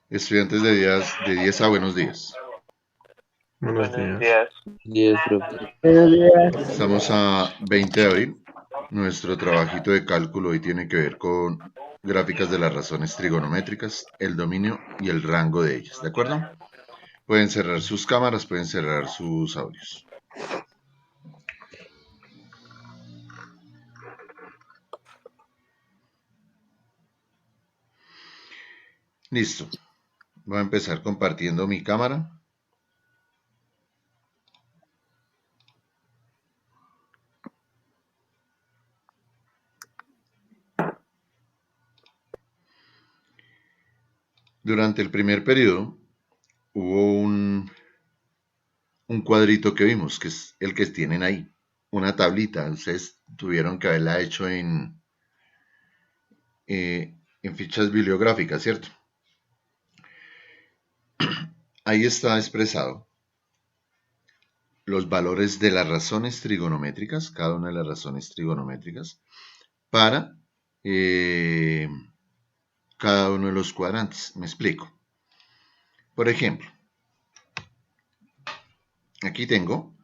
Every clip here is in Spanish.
Estudiantes de 10 a buenos días. Buenos Buenos días. días. 10, profe. Buenos días. Estamos a 20 de abril. Nuestro trabajito de cálculo hoy tiene que ver con gráficas de las razones trigonométricas, el dominio y el rango de ellas, ¿de acuerdo? Pueden cerrar sus cámaras, pueden cerrar sus audios. Listo. Voy a empezar compartiendo mi cámara. Durante el primer periodo hubo un cuadrito que vimos, que es el que tienen ahí, una tablita. Ustedes tuvieron que haberla hecho en fichas bibliográficas, ¿cierto? Ahí está expresado los valores de las razones trigonométricas, cada una de las razones trigonométricas, para cada uno de los cuadrantes. Me explico. Por ejemplo, aquí tengo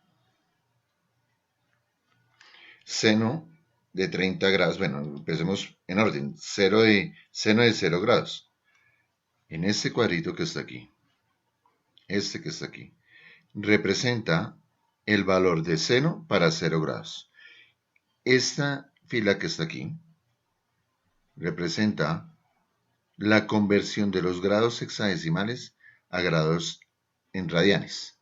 seno de 30 grados. Bueno, empecemos en orden. Seno de 0 grados. En este cuadrito que está aquí, este que está aquí, representa el valor de seno para 0 grados. Esta fila que está aquí representa la conversión de los grados hexadecimales a grados en radianes.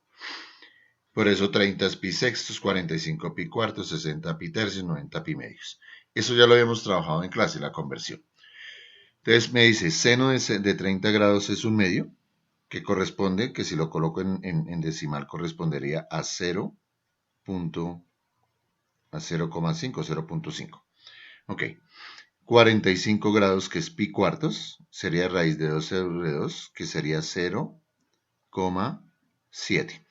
Por eso 30 es pi sextos, 45 pi cuartos, 60 pi tercios, 90 pi medios. Eso ya lo habíamos trabajado en clase, la conversión. Entonces me dice, seno de 30 grados es un medio, que corresponde, que si lo coloco en decimal, correspondería a 0,5, 0.5. Ok. 45 grados, que es pi cuartos, sería raíz de 2 sobre 2, que sería 0,7.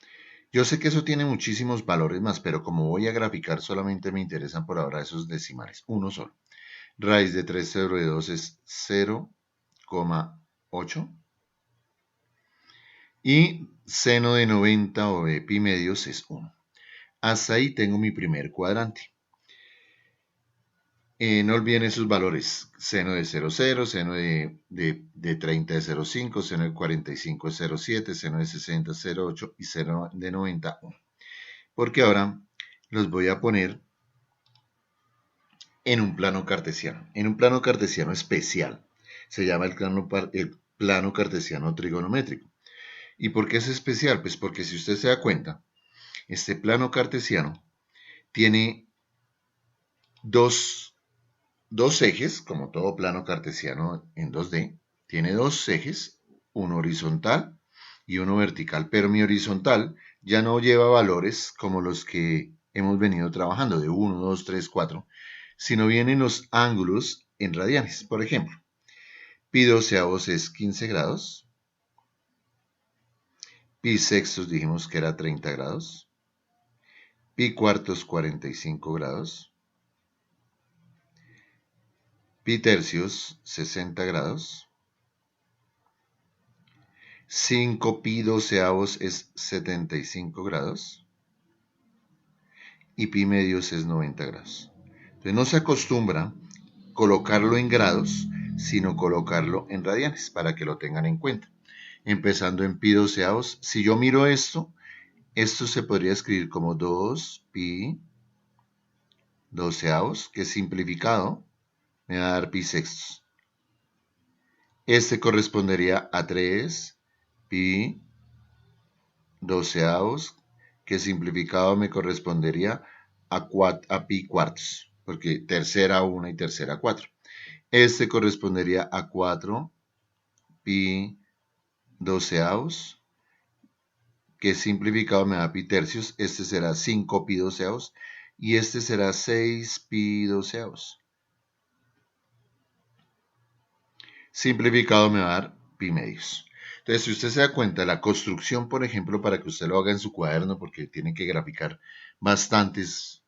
Yo sé que eso tiene muchísimos valores más, pero como voy a graficar, solamente me interesan por ahora esos decimales, uno solo. Raíz de 3 sobre 2 es 0,8. Y seno de 90 o de pi medios es 1. Hasta ahí tengo mi primer cuadrante. No olviden esos valores. Seno de 0,0, seno de 30 de 0,5, seno de 45 de 0,7, seno de 60 de 0,8 y seno de 90, 1. Porque ahora los voy a poner en un plano cartesiano. En un plano cartesiano especial. Se llama el plano cartesiano trigonométrico. ¿Y por qué es especial? Pues porque si usted se da cuenta, este plano cartesiano tiene dos ejes, como todo plano cartesiano en 2D, tiene dos ejes, uno horizontal y uno vertical, pero mi horizontal ya no lleva valores como los que hemos venido trabajando, de 1, 2, 3, 4, sino vienen los ángulos en radianes. Por ejemplo, pi doceavos es 15 grados, pi sextos dijimos que era 30 grados, pi cuartos 45 grados, pi tercios 60 grados, 5 pi doceavos es 75 grados y pi medios es 90 grados. Entonces no se acostumbra colocarlo en grados, sino colocarlo en radianes para que lo tengan en cuenta. Empezando en pi doceavos, si yo miro esto se podría escribir como 2 pi doceavos, que simplificado me va a dar pi sextos. Este correspondería a 3 pi doceavos, que simplificado me correspondería a pi cuartos, porque tercera 1 y tercera 4. Este correspondería a 4 pi doceavos, que simplificado me da pi tercios. Este será 5 pi doceavos y este será 6 pi doceavos. Simplificado me va a dar pi medios. Entonces, si usted se da cuenta, la construcción, por ejemplo, para que usted lo haga en su cuaderno, porque tiene que graficar bastantes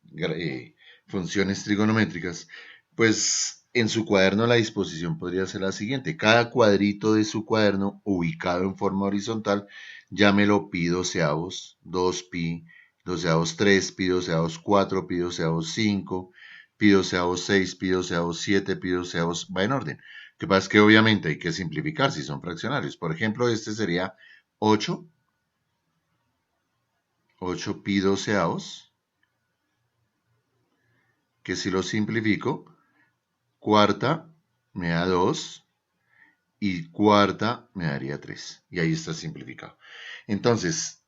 funciones trigonométricas, pues en su cuaderno la disposición podría ser la siguiente. Cada cuadrito de su cuaderno ubicado en forma horizontal, llámelo pi doceavos, 2pi, doceavos 3, pi doceavos 4, pi doceavos 5, pi doceavos 6, pi doceavos 7, pi doceavos, va en orden. Lo que pasa es que obviamente hay que simplificar si son fraccionarios. Por ejemplo, este sería 8 pi doceavos, que si lo simplifico, cuarta me da 2 y cuarta me daría 3. Y ahí está simplificado. Entonces,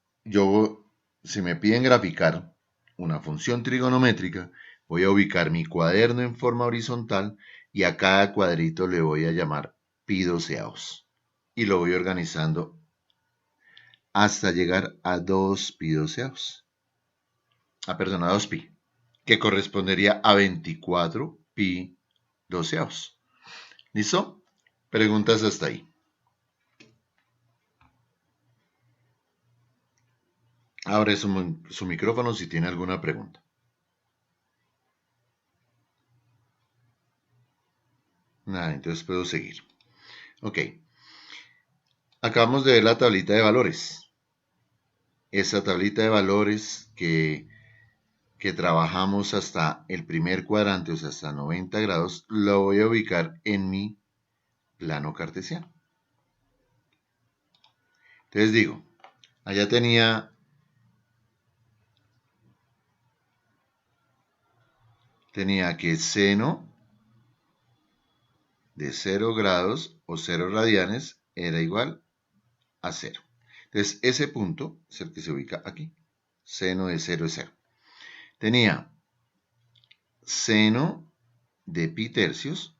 si me piden graficar una función trigonométrica, voy a ubicar mi cuaderno en forma horizontal y a cada cuadrito le voy a llamar pi doceavos. Y lo voy organizando hasta llegar a 2 pi doceavos. Perdón, a 2 pi, que correspondería a 24 pi doceavos. ¿Listo? Preguntas hasta ahí. Abre su micrófono si tiene alguna pregunta. Nada, entonces puedo seguir. Ok. Acabamos de ver la tablita de valores. Esa tablita de valores que trabajamos hasta el primer cuadrante, o sea, hasta 90 grados, lo voy a ubicar en mi plano cartesiano. Entonces digo, allá tenía que seno de 0 grados o 0 radianes era igual a 0. Entonces, ese punto es el que se ubica aquí. Seno de 0 es 0. Tenía seno de pi tercios,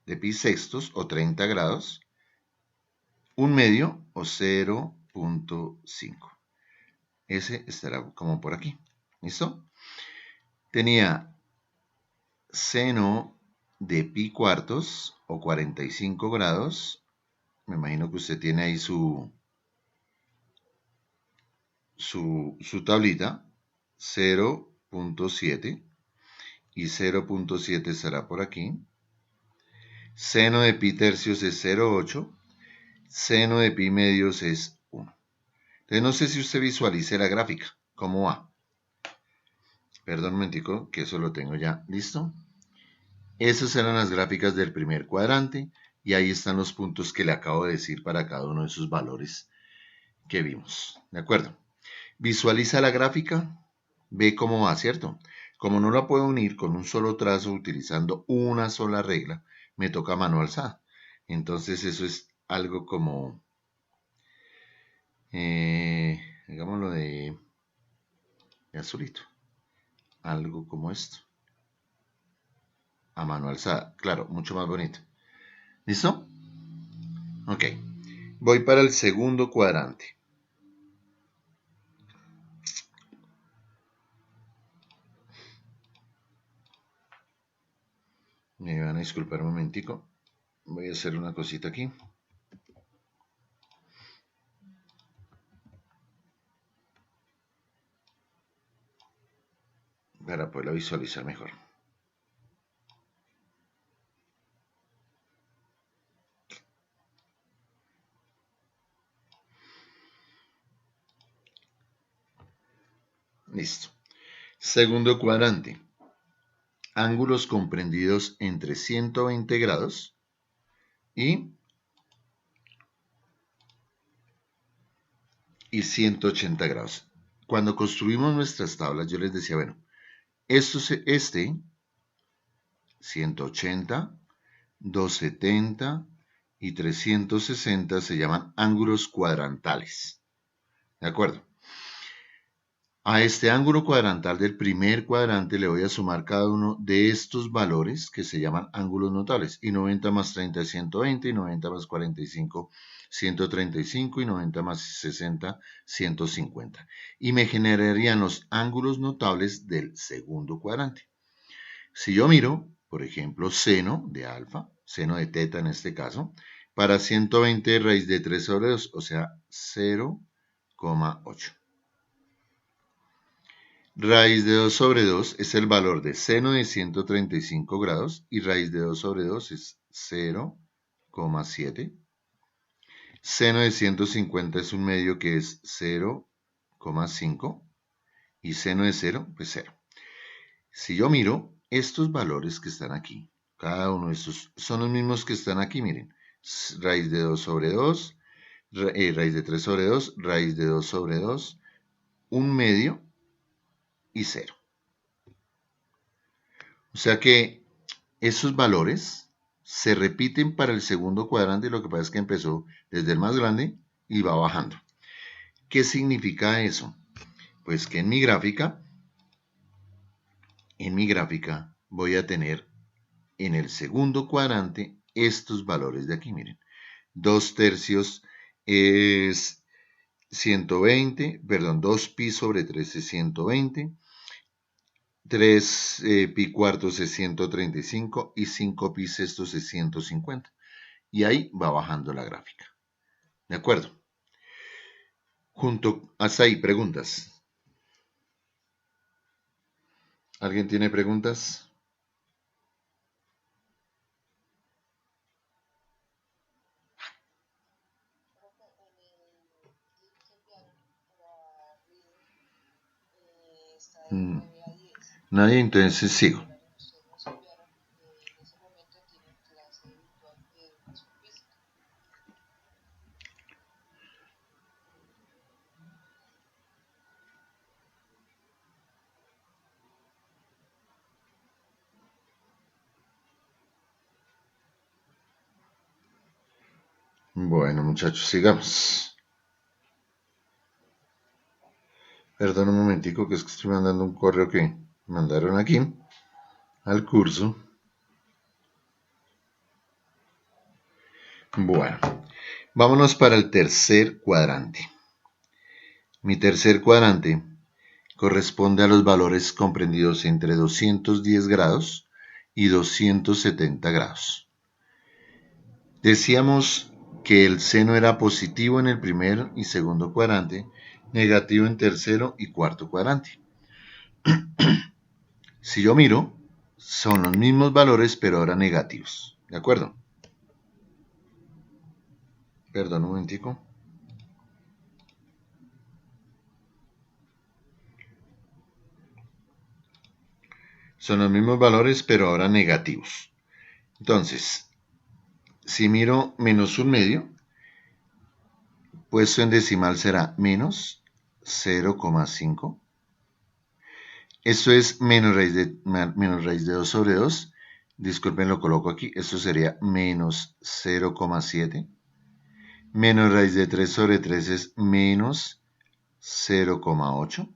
de pi sextos o 30 grados, 1/2 o 0.5. Ese estará como por aquí. ¿Listo? Tenía seno de pi cuartos o 45 grados. Me imagino que usted tiene ahí su tablita. 0.7 y 0.7 estará por aquí. Seno de pi tercios es 0.8. Seno de pi medios es 1. Entonces no sé si usted visualice la gráfica. ¿Cómo va? Perdón un momentico, que eso lo tengo ya listo. Esas eran las gráficas del primer cuadrante y ahí están los puntos que le acabo de decir para cada uno de esos valores que vimos. ¿De acuerdo? Visualiza la gráfica, ve cómo va, ¿cierto? Como no la puedo unir con un solo trazo utilizando una sola regla, me toca mano alzada. Entonces eso es algo como, digámoslo de azulito, algo como esto, a mano alzada, claro, mucho más bonito. ¿Listo? Ok, voy para el segundo cuadrante. Me van a disculpar un momentico. Voy a hacer una cosita aquí. Para poderla visualizar mejor. Listo. Segundo cuadrante. Ángulos comprendidos entre 120 grados y 180 grados. Cuando construimos nuestras tablas, yo les decía, bueno, este 180, 270 y 360 se llaman ángulos cuadrantales. ¿De acuerdo? A este ángulo cuadrantal del primer cuadrante le voy a sumar cada uno de estos valores que se llaman ángulos notables. Y 90 más 30 es 120, y 90 más 45, 135, y 90 más 60, 150. Y me generarían los ángulos notables del segundo cuadrante. Si yo miro, por ejemplo, seno de alfa, seno de teta en este caso, para 120 raíz de 3 sobre 2, o sea, 0,8. Raíz de 2 sobre 2 es el valor de seno de 135 grados y raíz de 2 sobre 2 es 0,7. Seno de 150 es un medio que es 0,5 y seno de 0, pues 0. Si yo miro estos valores que están aquí, cada uno de estos son los mismos que están aquí, miren. Raíz de 2 sobre 2, raíz de 3 sobre 2, raíz de 2 sobre 2, un medio y 0. O sea que esos valores se repiten para el segundo cuadrante, lo que pasa es que empezó desde el más grande y va bajando. ¿Qué significa eso? Pues que en mi gráfica voy a tener en el segundo cuadrante estos valores de aquí, miren. 2 tercios es 120, perdón, 2 pi sobre 3 es 120, 3 pi cuartos es 135 y 5 pi sextos es 150. Y ahí va bajando la gráfica. ¿De acuerdo? Hasta ahí, preguntas. ¿Alguien tiene preguntas? Nadie, entonces sigo. Bueno, muchachos, sigamos. Perdón un momentico que es que estoy mandando un correo que mandaron aquí al curso. Bueno, vámonos para el tercer cuadrante. Mi tercer cuadrante corresponde a los valores comprendidos entre 210 grados y 270 grados. Decíamos que el seno era positivo en el primer y segundo cuadrante, negativo en tercero y cuarto cuadrante. Si yo miro, son los mismos valores, pero ahora negativos. ¿De acuerdo? Perdón un momentico. Son los mismos valores, pero ahora negativos. Entonces, si miro menos un medio, puesto en decimal será menos 0,5. Esto es menos raíz de 2 sobre 2. Disculpen, lo coloco aquí. Esto sería menos 0,7. Menos raíz de 3 sobre 3 es menos 0,8.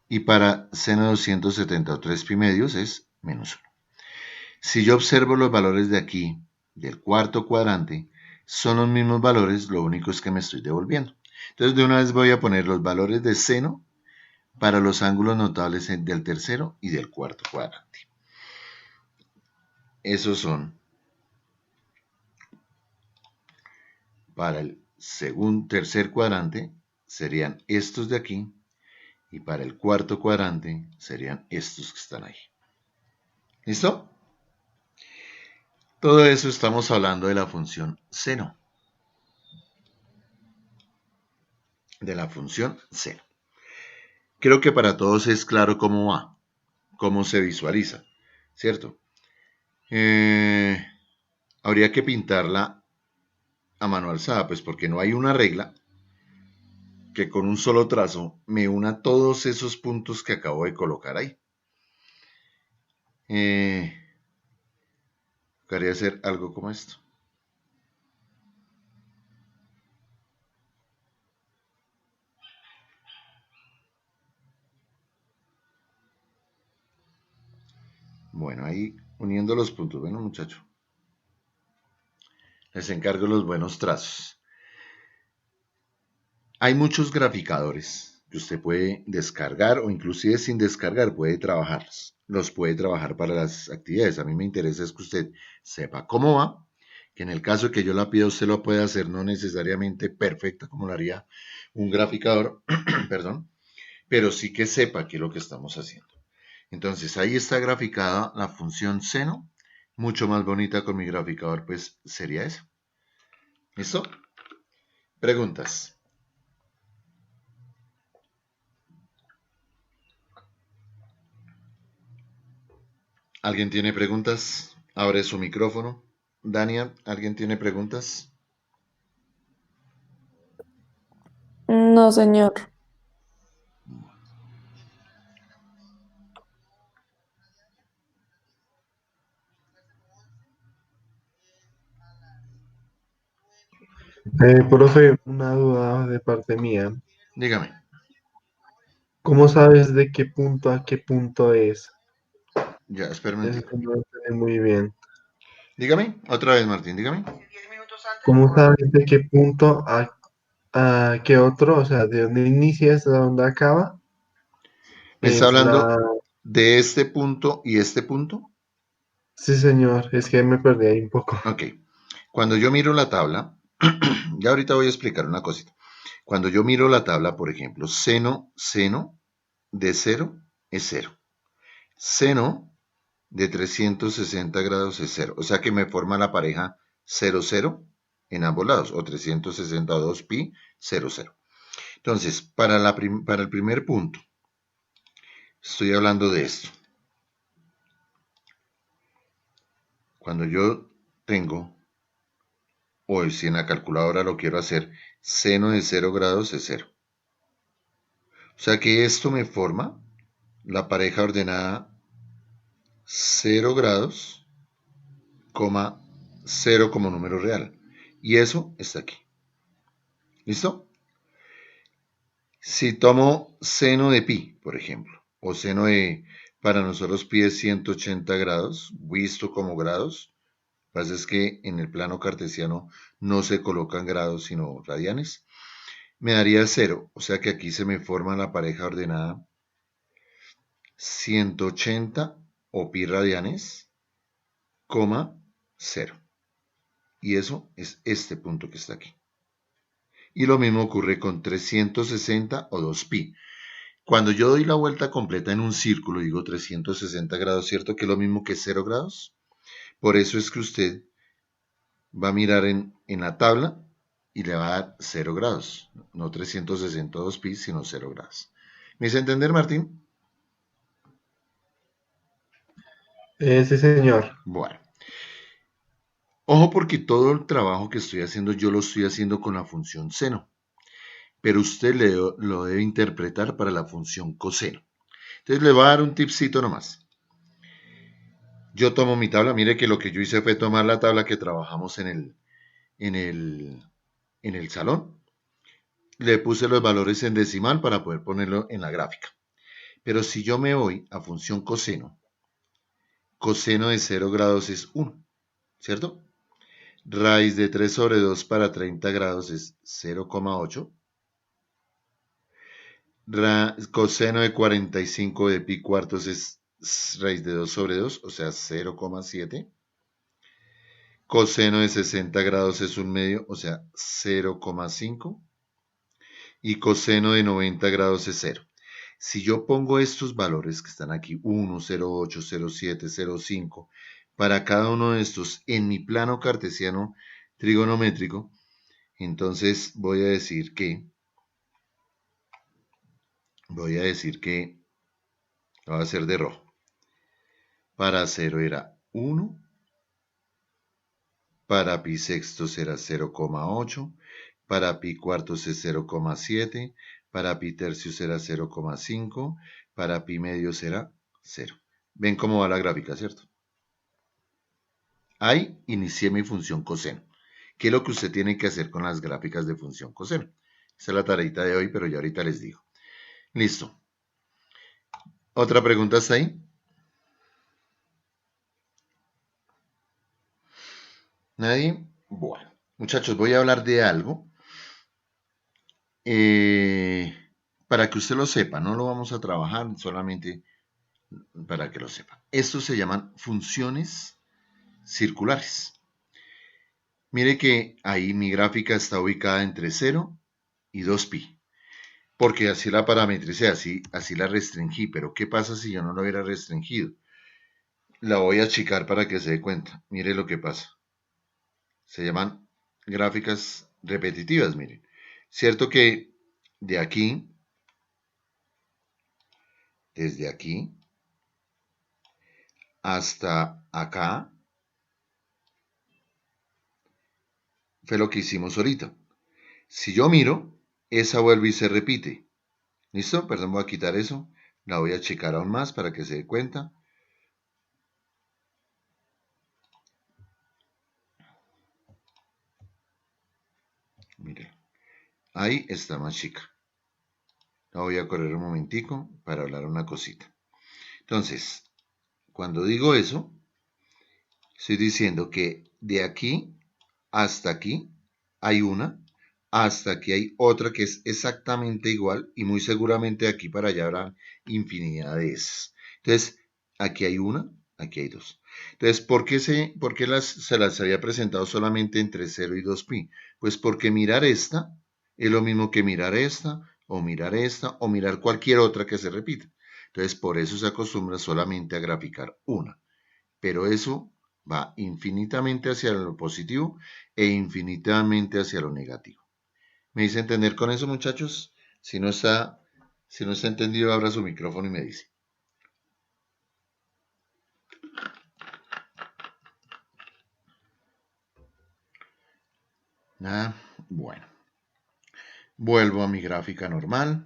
Y para seno de 273 pi medios es menos 1. Si yo observo los valores de aquí, del cuarto cuadrante, son los mismos valores, lo único es que me estoy devolviendo. Entonces de una vez voy a poner los valores de seno para los ángulos notables del tercero y del cuarto cuadrante. Esos son para el tercer cuadrante, serían estos de aquí, y para el cuarto cuadrante serían estos que están ahí. ¿Listo? Todo eso estamos hablando de la función seno. De la función seno. Creo que para todos es claro cómo va, cómo se visualiza, ¿cierto? Habría que pintarla a mano alzada, pues porque no hay una regla que con un solo trazo me una todos esos puntos que acabo de colocar ahí. Quería hacer algo como esto. Bueno, ahí uniendo los puntos. Bueno, muchachos. Les encargo los buenos trazos. Hay muchos graficadores que usted puede descargar o inclusive sin descargar puede trabajarlos. Los puede trabajar para las actividades. A mí me interesa es que usted sepa cómo va, que en el caso que yo la pida usted lo puede hacer no necesariamente perfecta como lo haría un graficador, perdón, pero sí que sepa qué es lo que estamos haciendo. Entonces ahí está graficada la función seno, mucho más bonita con mi graficador, pues sería eso. ¿Listo? Preguntas. ¿Alguien tiene preguntas? Abre su micrófono. Dania, ¿alguien tiene preguntas? No, señor. Profe, una duda de parte mía. Dígame. ¿Cómo sabes de qué punto a qué punto es? Ya, espera un Eso momentico. sí no lo entendí muy bien. Dígame, otra vez, Martín, dígame. ¿Cómo sabes de qué punto a qué otro? O sea, de dónde inicia hasta dónde acaba. ¿Me está Es hablando la... de este punto y este punto? Sí, señor. Es que me perdí ahí un poco. Ok. Cuando yo miro la tabla, ya ahorita voy a explicar una cosita. Cuando yo miro la tabla, por ejemplo, seno de cero es cero. Seno de 360 grados es cero. O sea que me forma la pareja cero cero en ambos lados, o 362 pi cero cero. Entonces, para el primer punto, estoy hablando de esto. Cuando yo tengo, o si en la calculadora lo quiero hacer, seno de 0 grados es cero. O sea que esto me forma la pareja ordenada 0 grados, coma 0 como número real. Y eso está aquí. ¿Listo? Si tomo seno de pi, por ejemplo, o seno de, para nosotros pi es 180 grados, visto como grados, lo que pasa es que en el plano cartesiano no se colocan grados, sino radianes, me daría cero, o sea que aquí se me forma la pareja ordenada 180 o pi radianes, coma 0. Y eso es este punto que está aquí. Y lo mismo ocurre con 360 o 2pi. Cuando yo doy la vuelta completa en un círculo, digo 360 grados, ¿cierto? Que es lo mismo que 0 grados. Por eso es que usted va a mirar en la tabla y le va a dar 0 grados. No 362 pi, sino 0 grados. ¿Me hice entender, Martín? Sí, señor. Bueno. Ojo porque todo el trabajo que estoy haciendo yo lo estoy haciendo con la función seno. Pero usted lo debe interpretar para la función coseno. Entonces le voy a dar un tipcito nomás. Yo tomo mi tabla, mire que lo que yo hice fue tomar la tabla que trabajamos en el, en el salón, le puse los valores en decimal para poder ponerlo en la gráfica. Pero si yo me voy a función coseno, coseno de 0 grados es 1, ¿cierto? Raíz de 3 sobre 2 para 30 grados es 0,8. Coseno de 45 de pi cuartos es raíz de 2 sobre 2, o sea, 0,7. Coseno de 60 grados es un medio, o sea, 0,5. Y coseno de 90 grados es 0. Si yo pongo estos valores que están aquí, 1, 0,8, 0,7, 0,5, para cada uno de estos en mi plano cartesiano trigonométrico, entonces voy a decir que va a ser de rojo. Para 0 era 1, para pi sextos era 0,8, para pi cuartos es 0,7, para pi tercios era 0,5, para pi medios era 0. ¿Ven cómo va la gráfica, cierto? Ahí inicié mi función coseno. ¿Qué es lo que usted tiene que hacer con las gráficas de función coseno? Esa es la tareita de hoy, pero ya ahorita les digo. Listo. ¿Otra pregunta está ahí? ¿Nadie? Bueno, muchachos, voy a hablar de algo eh, para que usted lo sepa. No lo vamos a trabajar, solamente para que lo sepa. Estos se llaman funciones circulares. Mire que ahí mi gráfica está ubicada entre 0 y 2pi. porque así la parametricé, así la restringí. Pero ¿qué pasa si yo no lo hubiera restringido? La voy a achicar para que se dé cuenta. Mire lo que pasa. Se llaman gráficas repetitivas, miren. Cierto que de aquí, desde aquí, hasta acá, fue lo que hicimos ahorita. Si yo miro, esa vuelve y se repite. ¿Listo? Perdón, voy a quitar eso. La voy a checar aún más para que se dé cuenta. Mire, ahí está más chica. La voy a correr un momentico para hablar una cosita. Entonces, cuando digo eso, estoy diciendo que de aquí hasta aquí hay una, hasta aquí hay otra que es exactamente igual y muy seguramente de aquí para allá habrá infinidad de esas. Entonces, aquí hay una, aquí hay dos. Entonces, ¿por qué se las había presentado solamente entre 0 y 2pi? Pues porque mirar esta es lo mismo que mirar esta, o mirar esta, o mirar cualquier otra que se repita. Entonces, por eso se acostumbra solamente a graficar una. Pero eso va infinitamente hacia lo positivo e infinitamente hacia lo negativo. ¿Me dice entender con eso, muchachos? Si no está entendido, abra su micrófono y me dice. Nada, bueno. Vuelvo a mi gráfica normal.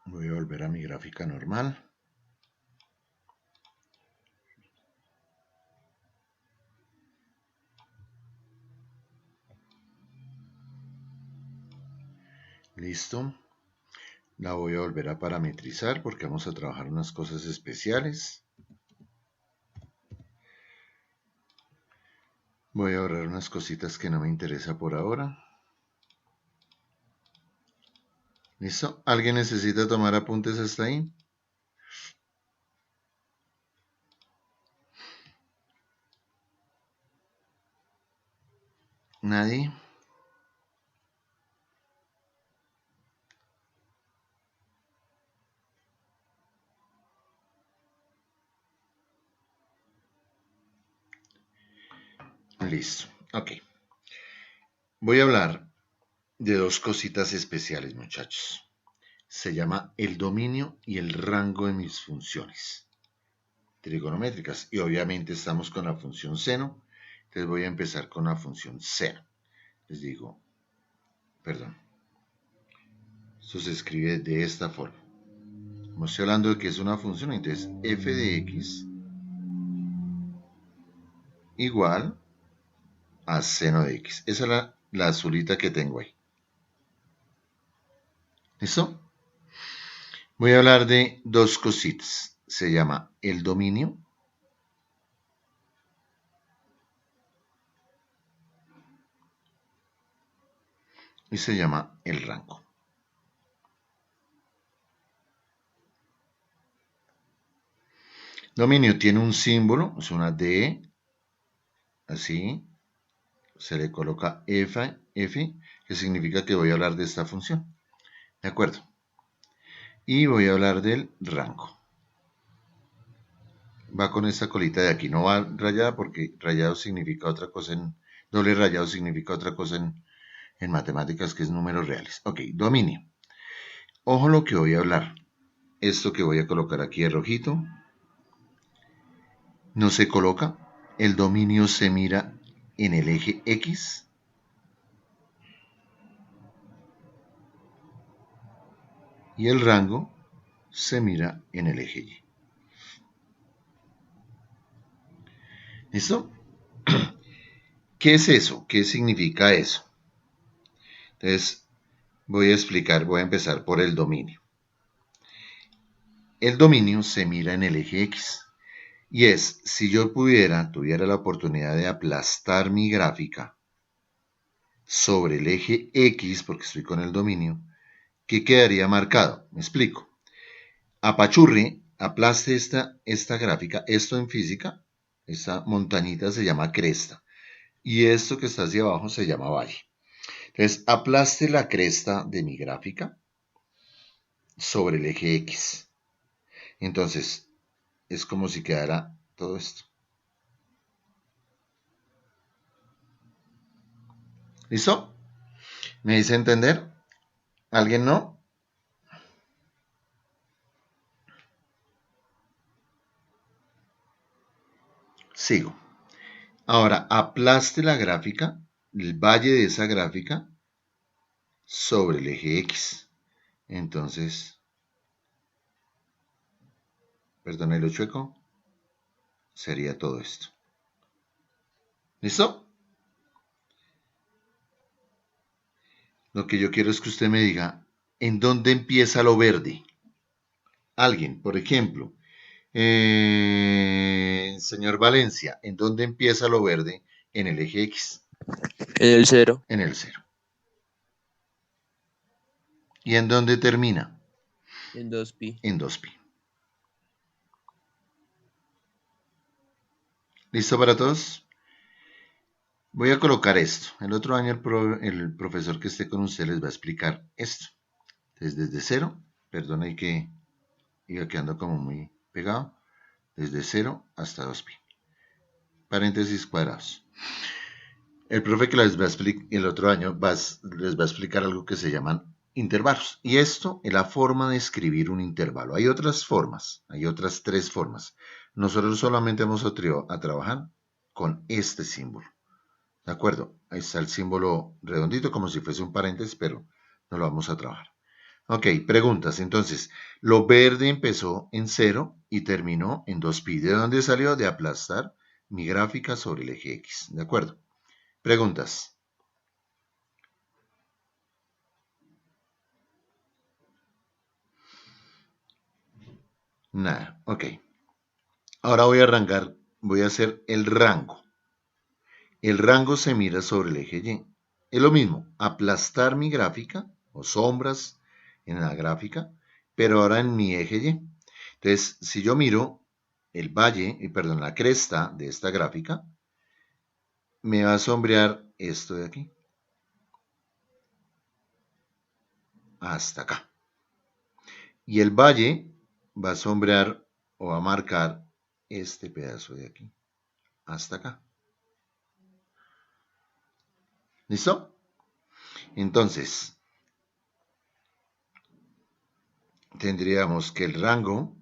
Voy a volver a mi gráfica normal. Listo. La voy a volver a parametrizar porque vamos a trabajar unas cosas especiales. Voy a ahorrar unas cositas que no me interesa por ahora. ¿Listo? ¿Alguien necesita tomar apuntes hasta ahí? ¿Nadie? Listo. Ok. Voy a hablar de dos cositas especiales, muchachos. Se llama el dominio y el rango de mis funciones trigonométricas. Y obviamente estamos con la función seno. Entonces voy a empezar con la función seno. Les digo, perdón. Esto se escribe de esta forma. Como estoy hablando de que es una función, entonces f de x igual a seno de x. Esa es la azulita que tengo ahí. ¿Listo? Voy a hablar de dos cositas. Se llama el dominio y se llama el rango. Dominio tiene un símbolo, es una D, así, se le coloca F, que significa que voy a hablar de esta función. ¿De acuerdo? Y voy a hablar del rango. Va con esta colita de aquí, no va rayada porque rayado significa otra cosa doble rayado significa otra cosa en matemáticas que es números reales. Ok, dominio. Ojo lo que voy a hablar. Esto que voy a colocar aquí de rojito no se coloca. El dominio se mira en el eje X. Y el rango se mira en el eje Y. ¿Listo? ¿Qué es eso? ¿Qué significa eso? Entonces, voy a empezar por el dominio. El dominio se mira en el eje X. Y es, si yo tuviera la oportunidad de aplastar mi gráfica sobre el eje X, porque estoy con el dominio, ¿qué quedaría marcado? Me explico. Apachurre, aplaste esta gráfica, esto en física, esta montañita se llama cresta, y esto que está hacia abajo se llama valle. Entonces, aplaste la cresta de mi gráfica sobre el eje X. Entonces, es como si quedara todo esto. ¿Listo? ¿Me dice entender? ¿Alguien no? Sigo. Ahora, aplaste la gráfica, el valle de esa gráfica, sobre el eje X. Entonces, perdón, lo chueco, sería todo esto. ¿Listo? Lo que yo quiero es que usted me diga, ¿en dónde empieza lo verde? Alguien, por ejemplo, señor Valencia, ¿en dónde empieza lo verde? En el eje X. En el 0. En el 0. ¿Y en dónde termina? En 2pi. En 2pi. ¿Listo para todos? Voy a colocar esto. El otro año el profesor que esté con usted les va a explicar esto. Entonces, desde 0, perdón, hay que iba quedando como muy pegado. Desde 0 hasta 2pi. Paréntesis cuadrados. El profe que les va a explicar el otro año les va a explicar algo que se llaman intervalos. Y esto es la forma de escribir un intervalo. Hay otras formas, hay otras 3 formas. Nosotros solamente vamos a trabajar con este símbolo. ¿De acuerdo? Ahí está el símbolo redondito como si fuese un paréntesis, pero no lo vamos a trabajar. Ok, preguntas. Entonces, lo verde empezó en 0 y terminó en 2pi. ¿De dónde salió? De aplastar mi gráfica sobre el eje X. ¿De acuerdo? Preguntas. Nada, ok. Ahora voy a arrancar, voy a hacer el rango. El rango se mira sobre el eje Y. Es lo mismo, aplastar mi gráfica o sombras en la gráfica, pero ahora en mi eje Y. Entonces, si yo miro el valle, perdón, la cresta de esta gráfica, me va a sombrear esto de aquí. Hasta acá. Y el valle va a sombrear o va a marcar este pedazo de aquí. Hasta acá. ¿Listo? Entonces, tendríamos que el rango,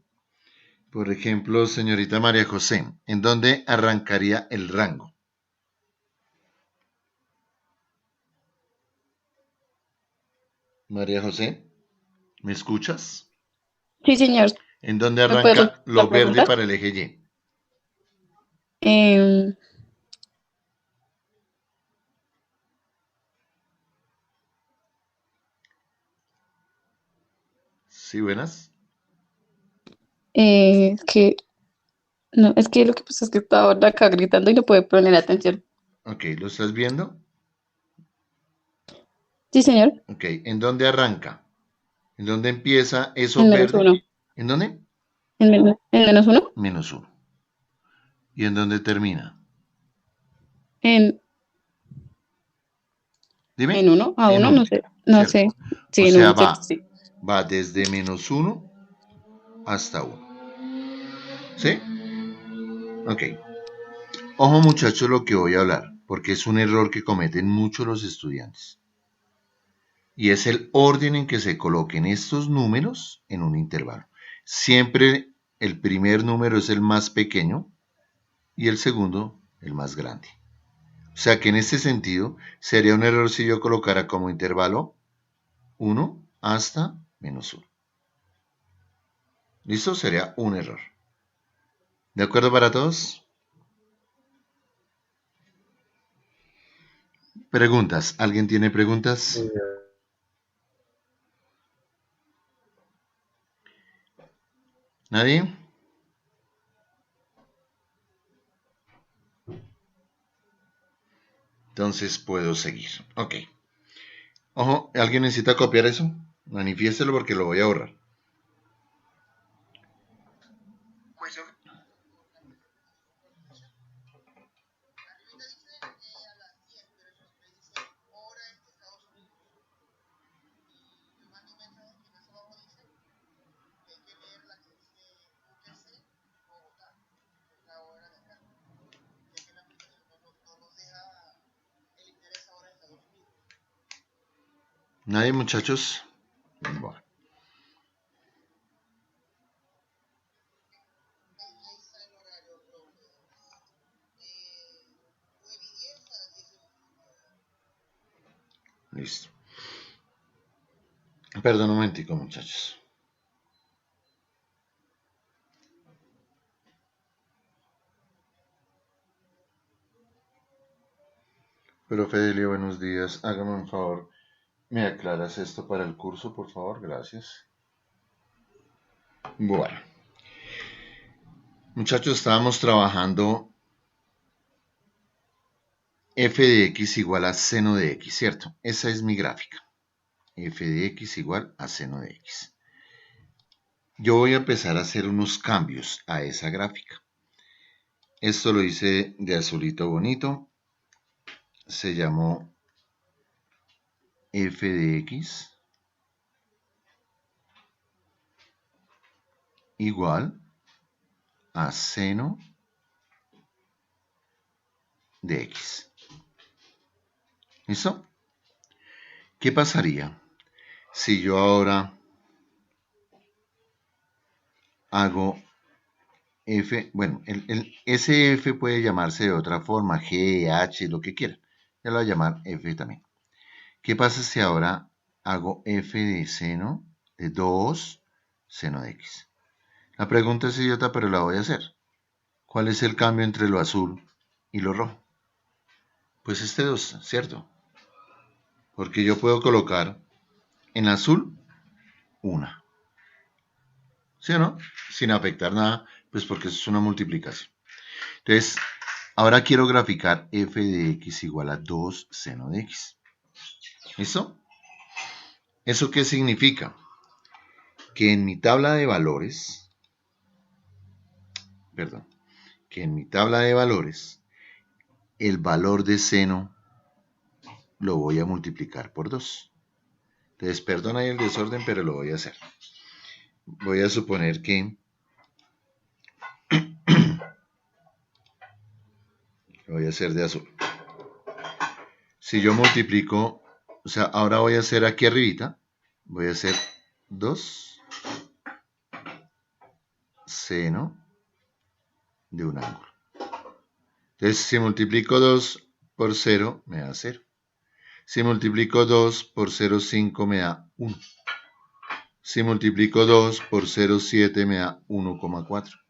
por ejemplo, señorita María José, ¿en dónde arrancaría el rango? María José, ¿me escuchas? Sí, señor. ¿En dónde ¿Me puede arranca repetir la lo verde pregunta? para el eje Y? Em, ¿Sí, buenas? es que, no, es que lo que pasa es que estaba acá gritando y no puede poner atención. Ok, ¿lo estás viendo? Sí, señor. Ok, ¿en dónde arranca? ¿En dónde empieza eso En menos verde? uno. ¿En dónde? En menos uno. Menos 1. ¿Y en dónde termina? En, en Dime. uno. A En uno, no 1, sé. No ¿cierto? sé. O Sí, en sea, uno, ¿cierto? Sí. va desde menos 1 hasta 1. ¿Sí? Ok. Ojo muchachos lo que voy a hablar, porque es un error que cometen muchos los estudiantes. Y es el orden en que se coloquen estos números en un intervalo. Siempre el primer número es el más pequeño y el segundo el más grande. O sea que en este sentido sería un error si yo colocara como intervalo 1 hasta menos 1. ¿Listo? Sería un error. ¿De acuerdo para todos? Preguntas. ¿Alguien tiene preguntas? ¿Nadie? Entonces puedo seguir. Ok. Ojo, ¿alguien necesita copiar eso? Manifiéstelo porque lo voy a ahorrar. ¿Nadie, muchachos? Bueno. Listo. Perdón un momentico, muchachos. Pero Fidelio, buenos días. Hágame un favor. ¿Me aclaras esto para el curso, por favor? Gracias. Bueno. Muchachos, estábamos trabajando f de x igual a seno de x, ¿cierto? Esa es mi gráfica. F de x igual a seno de x. Yo voy a empezar a hacer unos cambios a esa gráfica. Esto lo hice de azulito bonito. Se llamó f de x igual a seno de x. ¿Listo? ¿Qué pasaría si yo ahora hago f? Bueno, ese f puede llamarse de otra forma, g, h, lo que quiera. Ya lo voy a llamar f también. ¿Qué pasa si ahora hago f de seno de 2 seno de x? La pregunta es idiota, pero la voy a hacer. ¿Cuál es el cambio entre lo azul y lo rojo? Pues este 2, ¿cierto? Porque yo puedo colocar en azul una. ¿Sí o no? Sin afectar nada, pues porque eso es una multiplicación. Entonces, ahora quiero graficar f de x igual a 2 seno de x. ¿Listo? ¿Eso qué significa? Que en mi tabla de valores, el valor de seno lo voy a multiplicar por 2. Entonces, perdona ahí el desorden, pero lo voy a hacer. Voy a suponer que lo voy a hacer de azul. Si yo multiplico, o sea, ahora voy a hacer aquí arribita, voy a hacer 2 seno de un ángulo. Entonces, si multiplico 2 por 0, me da 0. Si multiplico 2 por 0,5 me da 1. Si multiplico 2 por 0,7 me da 1,4.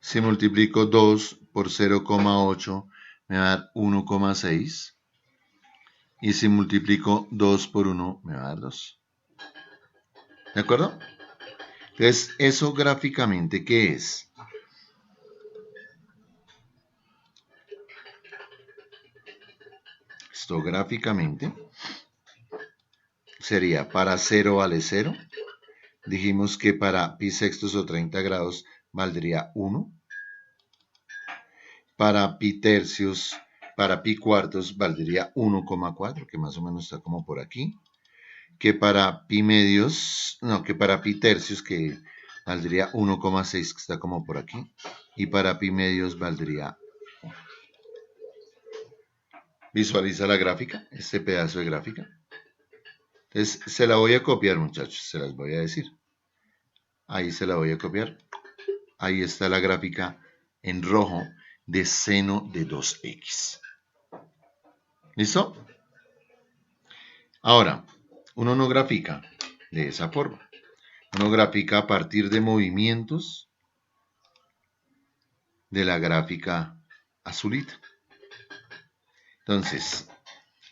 Si multiplico 2 por 0,8 me va a dar 1,6. Y si multiplico 2 por 1 me va a dar 2. ¿De acuerdo? Entonces, ¿eso gráficamente qué es? Esto gráficamente sería para 0 vale 0. Dijimos que para pi sextos o 30 grados valdría 1. Para pi tercios, para pi cuartos valdría 1,4, que más o menos está como por aquí. Que para pi medios, no, que para pi tercios, que valdría 1,6, que está como por aquí. Y para pi medios valdría 1. Visualiza la gráfica, este pedazo de gráfica. Entonces, se la voy a copiar, muchachos, se las voy a decir. Ahí se la voy a copiar. Ahí está la gráfica en rojo de seno de 2x. ¿Listo? Ahora, uno no grafica de esa forma. Uno grafica a partir de movimientos de la gráfica azulita. Entonces,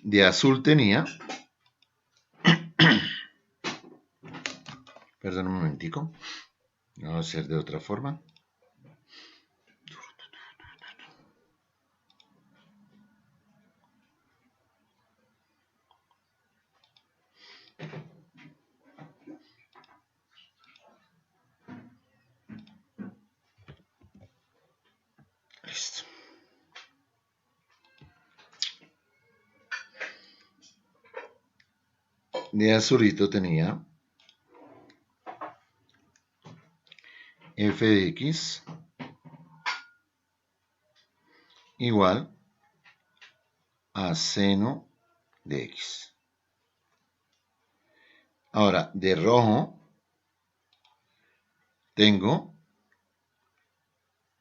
de azul tenía, perdón un momentico, vamos a hacer de otra forma. Listo. De azulito tenía f de x igual a seno de x. Ahora, de rojo tengo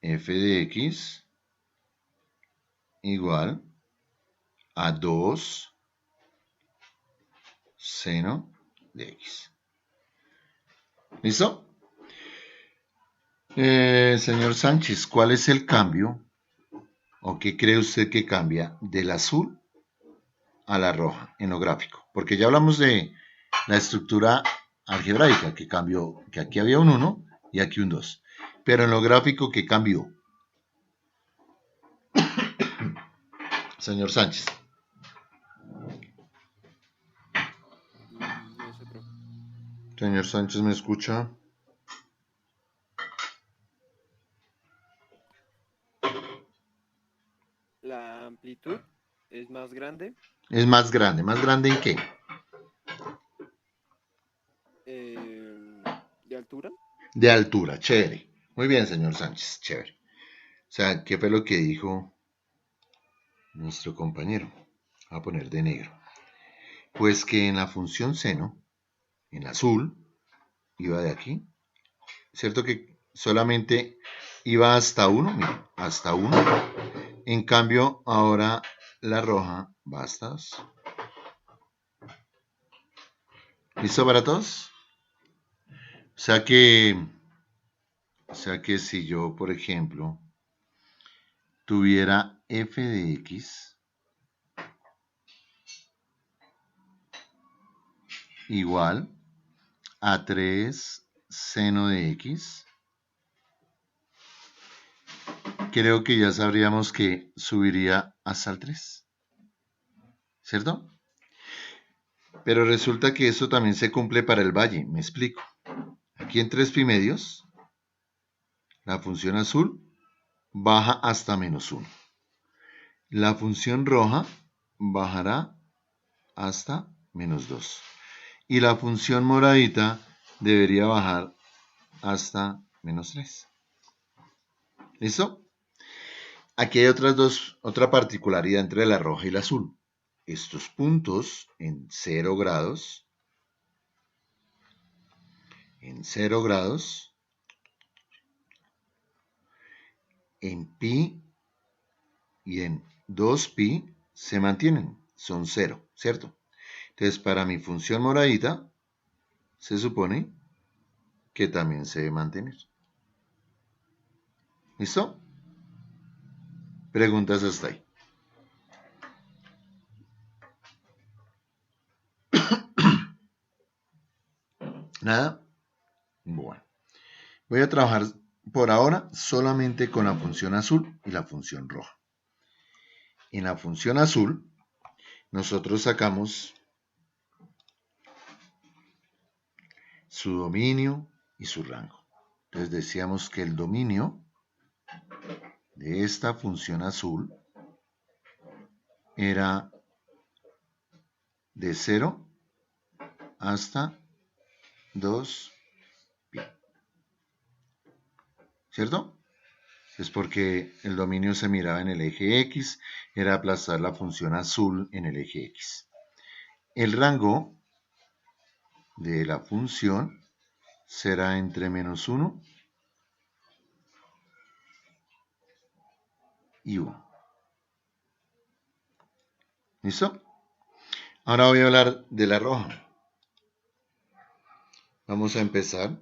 f de x igual a 2 seno de x. ¿Listo? Señor Sánchez, ¿cuál es el cambio o qué cree usted que cambia del azul a la roja en lo gráfico? Porque ya hablamos de la estructura algebraica que cambió, que aquí había un 1 y aquí un 2. Pero en lo gráfico, ¿qué cambió? Señor Sánchez. No sé, profe. Señor Sánchez, ¿me escucha? La amplitud es más grande. Es más grande. ¿Más grande en qué? De altura. De altura, chévere. Muy bien, señor Sánchez, chévere. O sea, ¿qué fue lo que dijo nuestro compañero? Voy a poner de negro. Pues que en la función seno, en azul, iba de aquí. ¿Cierto que solamente iba hasta 1? Mira, hasta 1. En cambio, ahora la roja va hasta 2. ¿Listo para todos? O sea que si yo, por ejemplo, tuviera f de x igual a 3 seno de x, creo que ya sabríamos que subiría hasta el 3, ¿cierto? Pero resulta que eso también se cumple para el valle, me explico. Aquí en 3 pi medios, la función azul baja hasta -1. La función roja bajará hasta -2. Y la función moradita debería bajar hasta -3. ¿Listo? Aquí hay otra particularidad entre la roja y la azul. Estos puntos en 0 grados, en pi y en 2pi se mantienen, son 0, ¿cierto? Entonces, para mi función moradita, se supone que también se debe mantener. ¿Listo? Preguntas hasta ahí. ¿Nada? Bueno. Voy a trabajar por ahora solamente con la función azul y la función roja. En la función azul, nosotros sacamos su dominio y su rango. Entonces decíamos que el dominio de esta función azul era de 0 hasta 2pi. ¿Cierto? Es porque el dominio se miraba en el eje X, era aplastar la función azul en el eje X. El rango de la función será entre -1 y 1. ¿Listo? Ahora voy a hablar de la roja. Vamos a empezar.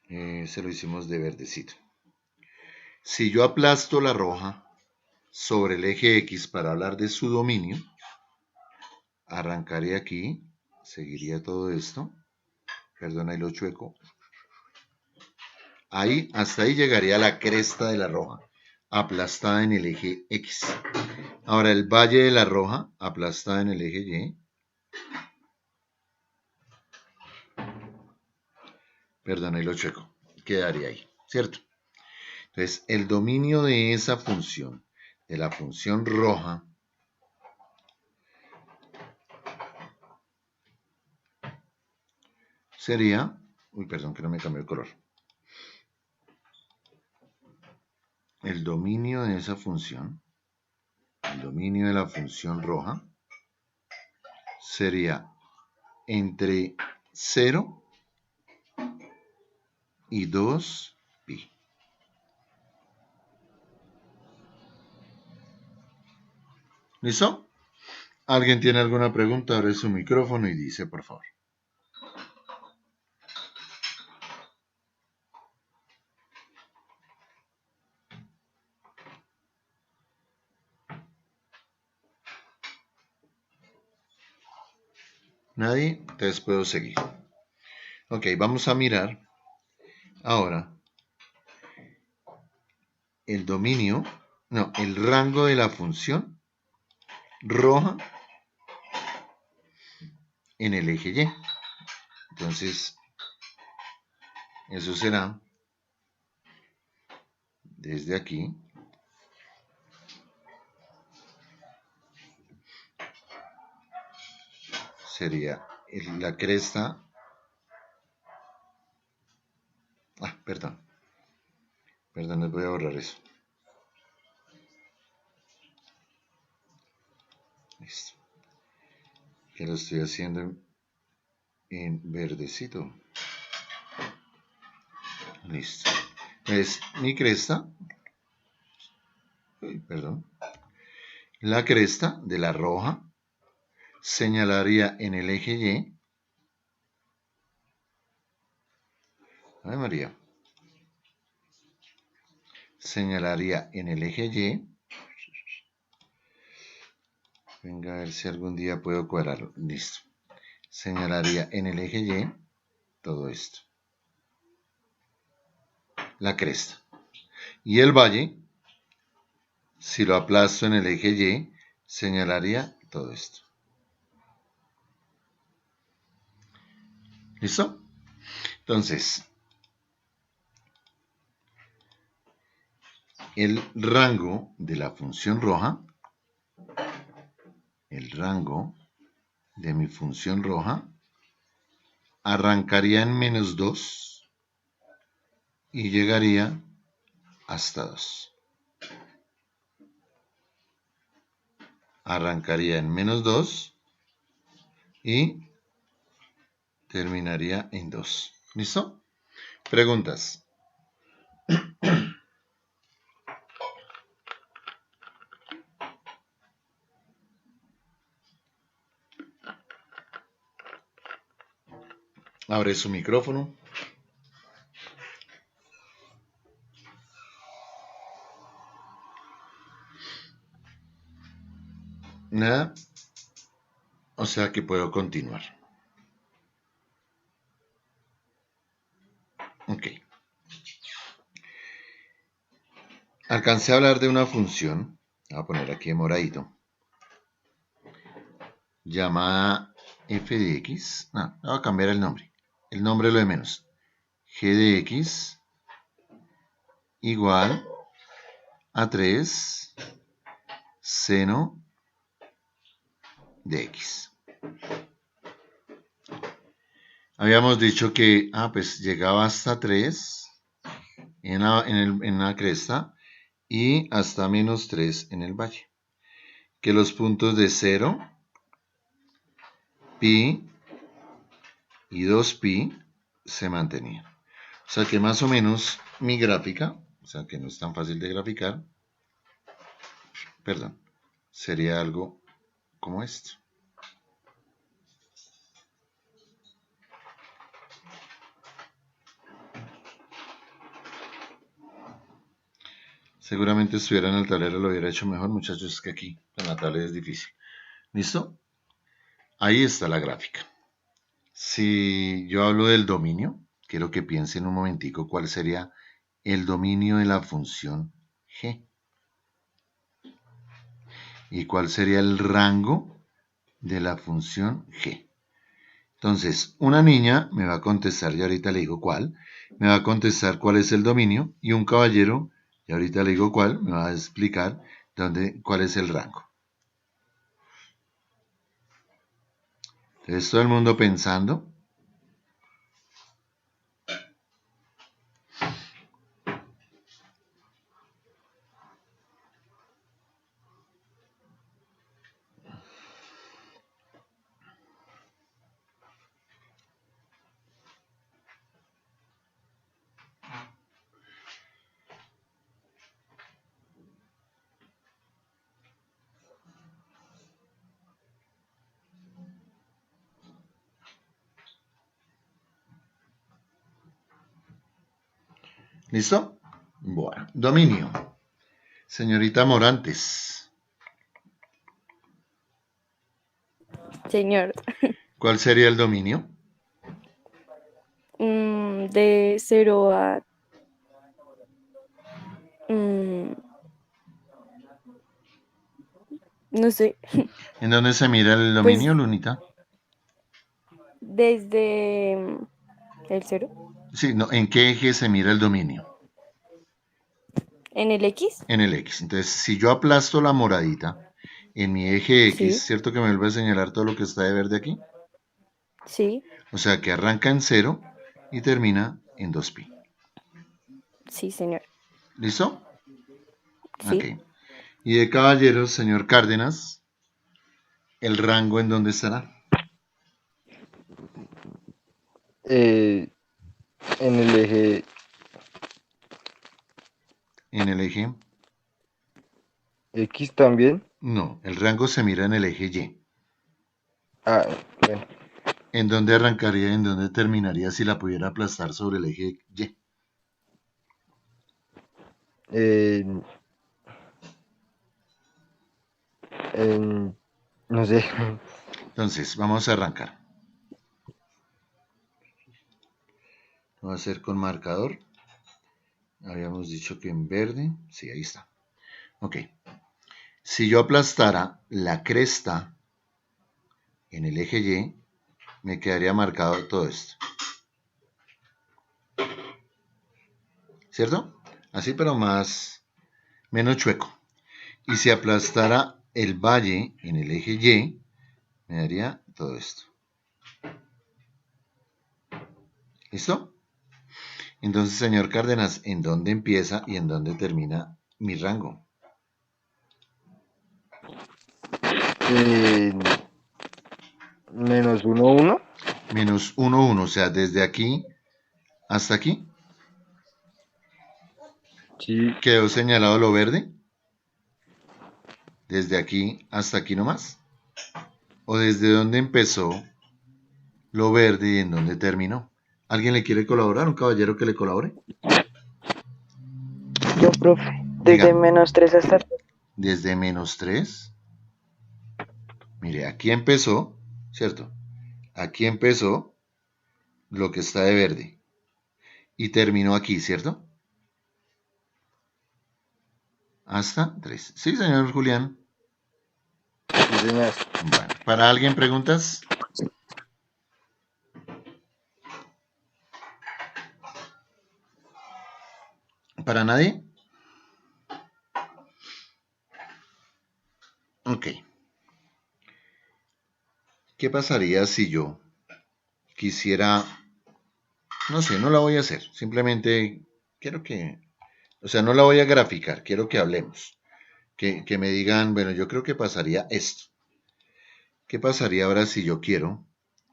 Se lo hicimos de verdecito. Si yo aplasto la roja sobre el eje X para hablar de su dominio, arrancaría aquí, seguiría todo esto. Perdón, ahí lo chueco. Ahí, hasta ahí llegaría la cresta de la roja, aplastada en el eje X. Ahora el valle de la roja, aplastada en el eje Y. Perdón, ahí lo chueco. Quedaría ahí, ¿cierto? Entonces, el dominio de esa función, de la función roja, sería... Uy, perdón, que no me cambió el color. El dominio de esa función, el dominio de la función roja, sería entre 0 y 2 pi. ¿Listo? ¿Alguien tiene alguna pregunta? Abre su micrófono y dice, por favor. ¿Nadie? Entonces puedo seguir. Ok, vamos a mirar ahora el dominio, no, el rango de la función roja en el eje Y. Entonces, eso será desde aquí sería la cresta. Perdón, les voy a borrar eso. Listo. Que lo estoy haciendo en verdecito. Listo. Es mi cresta. Perdón. La cresta de la roja señalaría en el eje Y. Ay, María. Señalaría en el eje Y. Venga a ver si algún día puedo cuadrarlo. Listo. Señalaría en el eje Y todo esto. La cresta. Y el valle, si lo aplasto en el eje Y, señalaría todo esto. ¿Listo? Entonces, el rango de la función roja, el rango de mi función roja, arrancaría en -2 y llegaría hasta 2. Arrancaría en -2 y terminaría en 2. ¿Listo? Preguntas. Abre su micrófono. Nada. O sea que puedo continuar. Ok. Alcancé a hablar de una función, voy a poner aquí en moradito, llamada f de x. No, voy a cambiar el nombre. El nombre es lo de menos. G de x igual a 3 seno de x. Habíamos dicho que pues llegaba hasta 3 en la cresta y hasta -3 en el valle. Que los puntos de 0, pi y 2pi se mantenían. O sea que más o menos mi gráfica, o sea que no es tan fácil de graficar, perdón, sería algo como esto. Seguramente si estuviera en el tablero lo hubiera hecho mejor, muchachos, es que aquí en la tablet es difícil. ¿Listo? Ahí está la gráfica. Si yo hablo del dominio, quiero que piensen un momentico cuál sería el dominio de la función g. ¿Y cuál sería el rango de la función g? Entonces, una niña me va a contestar, y ahorita le digo cuál, me va a contestar cuál es el dominio, y un caballero, y ahorita le digo cuál, me va a explicar cuál es el rango. Entonces, todo el mundo pensando. ¿Listo? Bueno, dominio. Señorita Morantes, Señor, ¿cuál sería el dominio? de 0 a... mm, no sé, ¿En dónde se mira el dominio, pues Lunita? desde el 0 Sí, no, ¿en qué eje se mira el dominio? en el X, En el X. Entonces, si yo aplasto la moradita en mi eje X, sí, ¿cierto que me vuelve a señalar todo lo que está de verde aquí? sí, O sea que arranca en 0 y termina en 2pi. sí, señor, ¿Listo? Ok. sí, Y de caballeros, señor Cárdenas, ¿el rango en dónde estará? Eh, en el eje En el eje. X también. No, el rango se mira en el eje Y. Ah, bueno. ¿En dónde arrancaría y en dónde terminaría si la pudiera aplastar sobre el eje Y? En, no sé. Entonces, vamos a arrancar. Lo voy a hacer con marcador. Habíamos dicho que en verde. Sí, ahí está. Ok. Si yo aplastara la cresta en el eje Y, me quedaría marcado todo esto. ¿Cierto? Así, pero menos chueco. Y si aplastara el valle en el eje Y, me daría todo esto. ¿Listo? Entonces, señor Cárdenas, ¿en dónde empieza y en dónde termina mi rango? En -1, 1. Menos 1, 1, o sea, desde aquí hasta aquí. Sí. Quedó señalado lo verde. Desde aquí hasta aquí nomás. O desde dónde empezó lo verde y en dónde terminó. ¿Alguien le quiere colaborar? ¿Un caballero que le colabore? Yo, profe, Diga, desde -3 hasta... desde menos 3. Mire, aquí empezó, ¿cierto? Aquí empezó lo que está de verde. Y terminó aquí, ¿cierto? Hasta 3. Sí, señor Julián. Sí, señor. Bueno, ¿para alguien preguntas? ¿Para nadie? Ok. ¿Qué pasaría si yo quisiera... No sé, no la voy a hacer. Simplemente quiero que... O sea, no la voy a graficar. Quiero que hablemos. Que me digan, bueno, yo creo que pasaría esto. ¿Qué pasaría ahora si yo quiero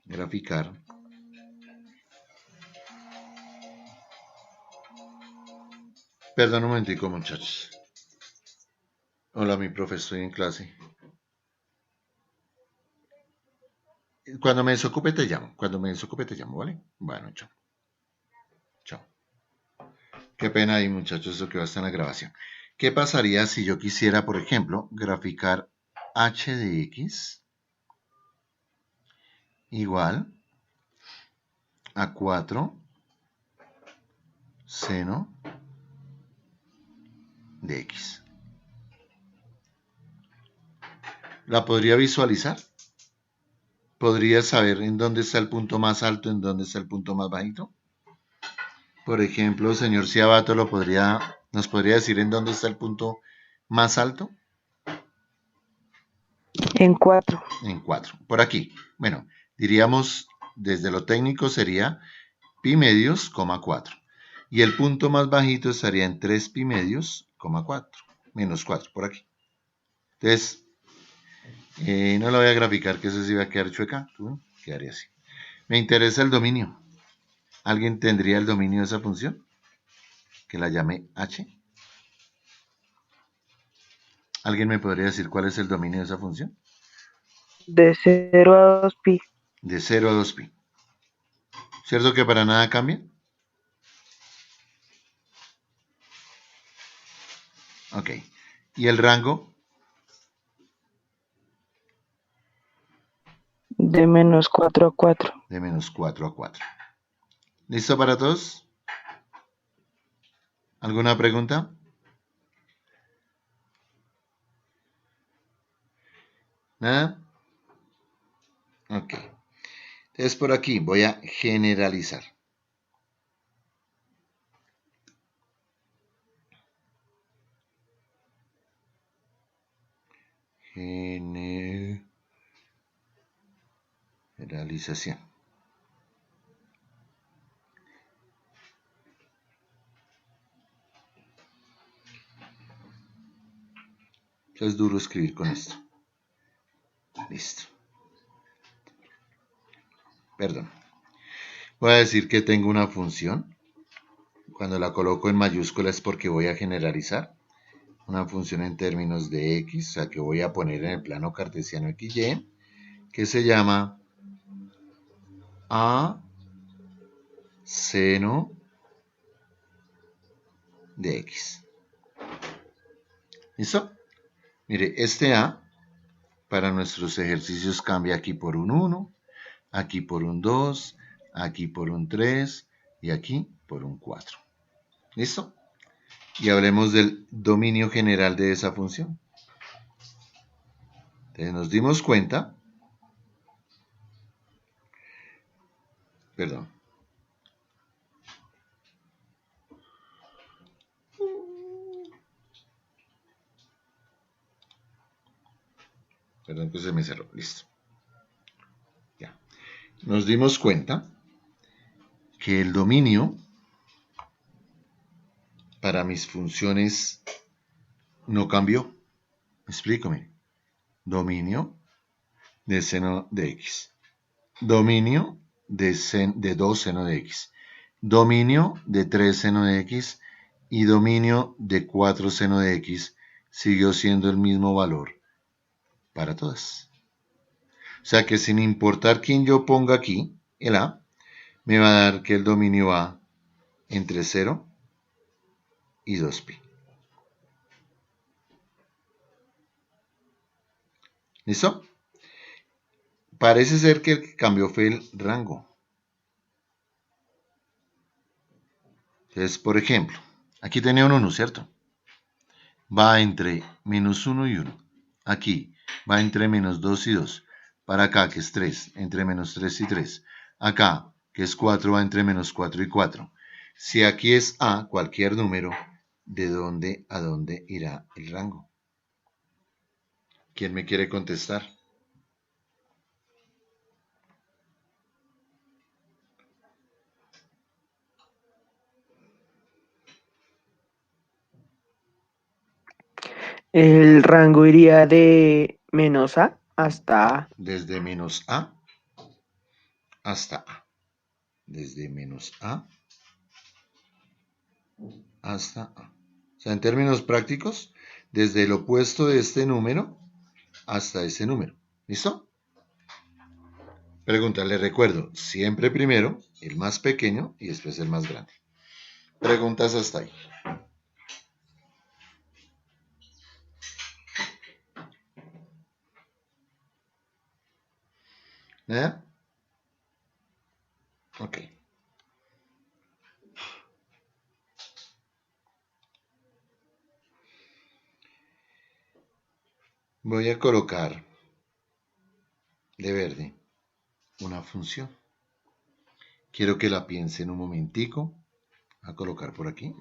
graficar? Perdón un momentico, muchachos. Hola, mi profe, estoy en clase. Cuando me desocupe te llamo. Cuando me desocupe te llamo, ¿vale? Bueno, chao. Chao. Qué pena ahí, muchachos, eso que va a estar en la grabación. ¿Qué pasaría si yo quisiera, por ejemplo, graficar h de x igual a 4 seno de x? ¿La podría visualizar? ¿Podría saber en dónde está el punto más alto, en dónde está el punto más bajito? Por ejemplo, señor Ciabato, ¿nos podría decir en dónde está el punto más alto? En 4. En 4. Por aquí. Bueno, diríamos desde lo técnico sería pi medios, 4. Y el punto más bajito estaría en 3 pi medios, 4. Menos 4, por aquí. Entonces, no la voy a graficar, que eso sí va a quedar chueca. Quedaría así. Me interesa el dominio. ¿Alguien tendría el dominio de esa función? Que la llame h. ¿Alguien me podría decir cuál es el dominio de esa función? De 0 a 2 pi. De 0 a 2pi. ¿Cierto que para nada cambia? Ok. ¿Y el rango? De menos 4 a 4. De menos 4 a 4. ¿Listo para todos? ¿Alguna pregunta? ¿Nada? Ok. Entonces por aquí voy a generalizar. Generalización. Es duro escribir con esto. Listo. Perdón. Voy a decir que tengo una función. Cuando la coloco en mayúscula es porque voy a generalizar. Una función en términos de x, o sea que voy a poner en el plano cartesiano xy, que se llama a seno de x. ¿Listo? Mire, este a para nuestros ejercicios cambia aquí por un 1, aquí por un 2, aquí por un 3 y aquí por un 4. ¿Listo? Y hablemos del dominio general de esa función. Entonces nos dimos cuenta, perdón, que se me cerró, listo. Ya. Nos dimos cuenta que el dominio para mis funciones no cambió. Explícame. Dominio de seno de x. Dominio de 2 seno de x. Dominio de 3 seno de x y dominio de 4 seno de x siguió siendo el mismo valor para todas. O sea que sin importar quién yo ponga aquí, el a, me va a dar que el dominio va entre 0 y 2pi. ¿Listo? Parece ser que el que cambió fue el rango. Entonces, por ejemplo, aquí tenía un 1, ¿cierto? Va entre menos 1 y 1. Aquí va entre menos 2 y 2. Para acá, que es 3, entre menos 3 y 3. Acá, que es 4, va entre menos 4 y 4. Si aquí es a, cualquier número, ¿de dónde a dónde irá el rango? ¿Quién me quiere contestar? El rango iría de menos A hasta A. Desde menos a hasta a. Desde menos a hasta a. O sea, en términos prácticos, desde el opuesto de este número hasta ese número. ¿Listo? Pregunta, le recuerdo, siempre primero el más pequeño y después el más grande. Preguntas hasta ahí. ¿Eh? Ok. Voy a colocar de verde una función. Quiero que la piensen un momentico. A colocar por aquí.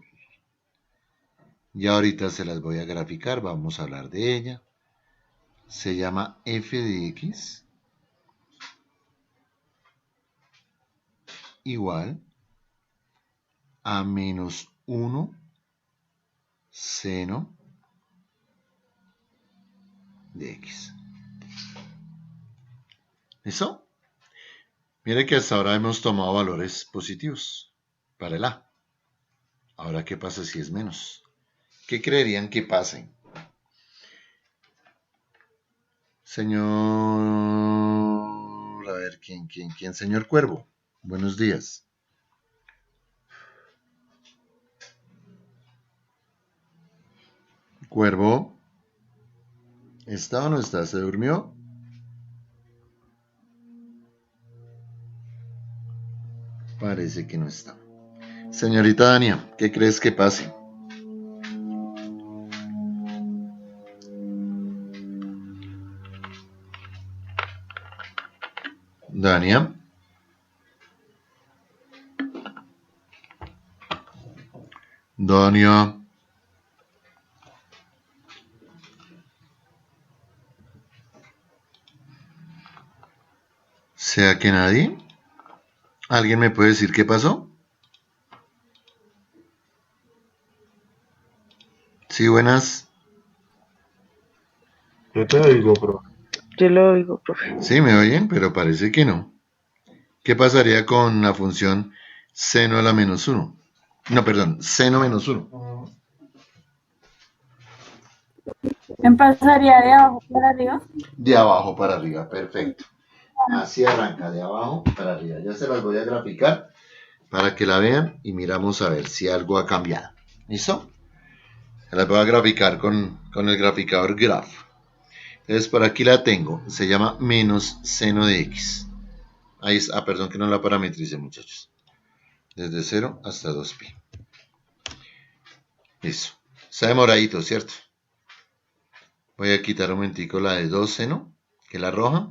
Ya ahorita se las voy a graficar. Vamos a hablar de ella. Se llama f de x igual a menos 1 seno de x. ¿Listo? Mire que hasta ahora hemos tomado valores positivos para el a. Ahora, ¿qué pasa si es menos? ¿Qué creerían que pase? Señor... A ver, ¿quién? Señor Cuervo. Buenos días. Cuervo, ¿está o no está? ¿Se durmió? Parece que no está. Señorita Dania, ¿qué crees que pase? Dania. Dania. ¿Sea que nadie? ¿Alguien me puede decir qué pasó? Sí, buenas. Yo te oigo, profe. Yo lo oigo, profe. Sí, me oyen, pero parece que no. ¿Qué pasaría con la función seno a la menos 1? No, perdón, seno menos 1. ¿Empezaría de abajo para arriba? De abajo para arriba, perfecto. Así arranca, de abajo para arriba. Ya se las voy a graficar para que la vean y miramos a ver si algo ha cambiado. ¿Listo? Se las voy a graficar con el graficador graph. Entonces, por aquí la tengo. Se llama menos seno de x. Ahí está. Perdón que no la parametrice, muchachos. Desde 0 hasta 2pi. Listo. Está demoradito, ¿cierto? Voy a quitar un momentico la de 2 seno, que es la roja.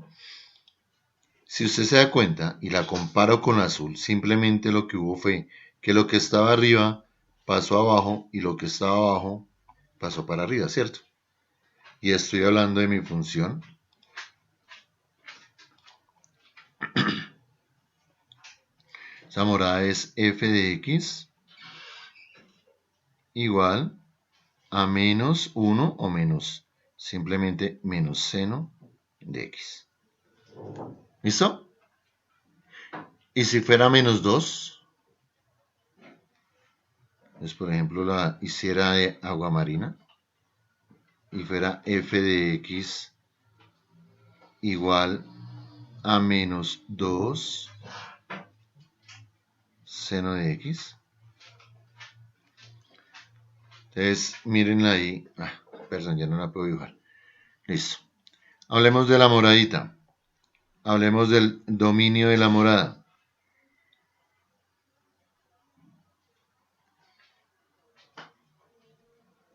Si usted se da cuenta y la comparo con la azul, simplemente lo que hubo fue que lo que estaba arriba pasó abajo y lo que estaba abajo pasó para arriba, ¿cierto? Y estoy hablando de mi función. Esa morada es f de x igual a menos 1 o menos, simplemente menos seno de x. ¿Listo? Y si fuera menos 2, pues por ejemplo la hiciera de agua marina y fuera f de x igual a menos 2 seno de x. Entonces, mírenla ahí. Perdón, ya no la puedo dibujar. Listo. Hablemos de la moradita. Hablemos del dominio de la morada.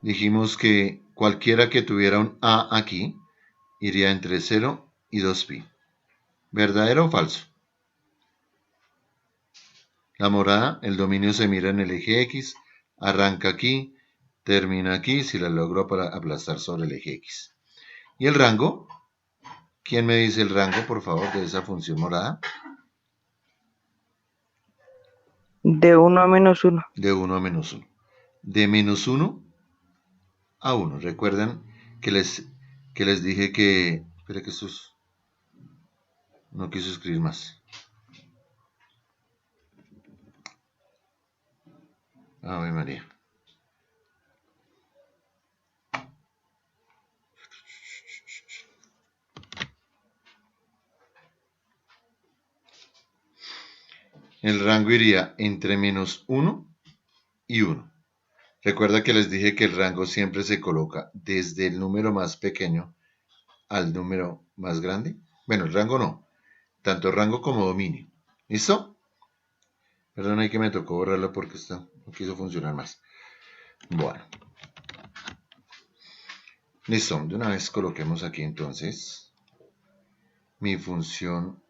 Dijimos que cualquiera que tuviera un A aquí iría entre 0 y 2pi. ¿Verdadero o falso? La morada, el dominio se mira en el eje X, arranca aquí, termina aquí, si la logro aplastar sobre el eje X. ¿Y el rango? ¿Quién me dice el rango, por favor, de esa función morada? De 1 a menos 1. De 1 a menos 1. De menos 1 a 1. Recuerdan que les dije que... Espera que esto no quiso escribir más. Ave María. El rango iría entre menos 1 y 1. Recuerda que les dije que el rango siempre se coloca desde el número más pequeño al número más grande. Bueno, el rango no. Tanto rango como dominio. ¿Listo? Perdón, ahí que me tocó borrarlo porque no quiso funcionar más. Bueno. Listo. De una vez coloquemos aquí entonces mi función.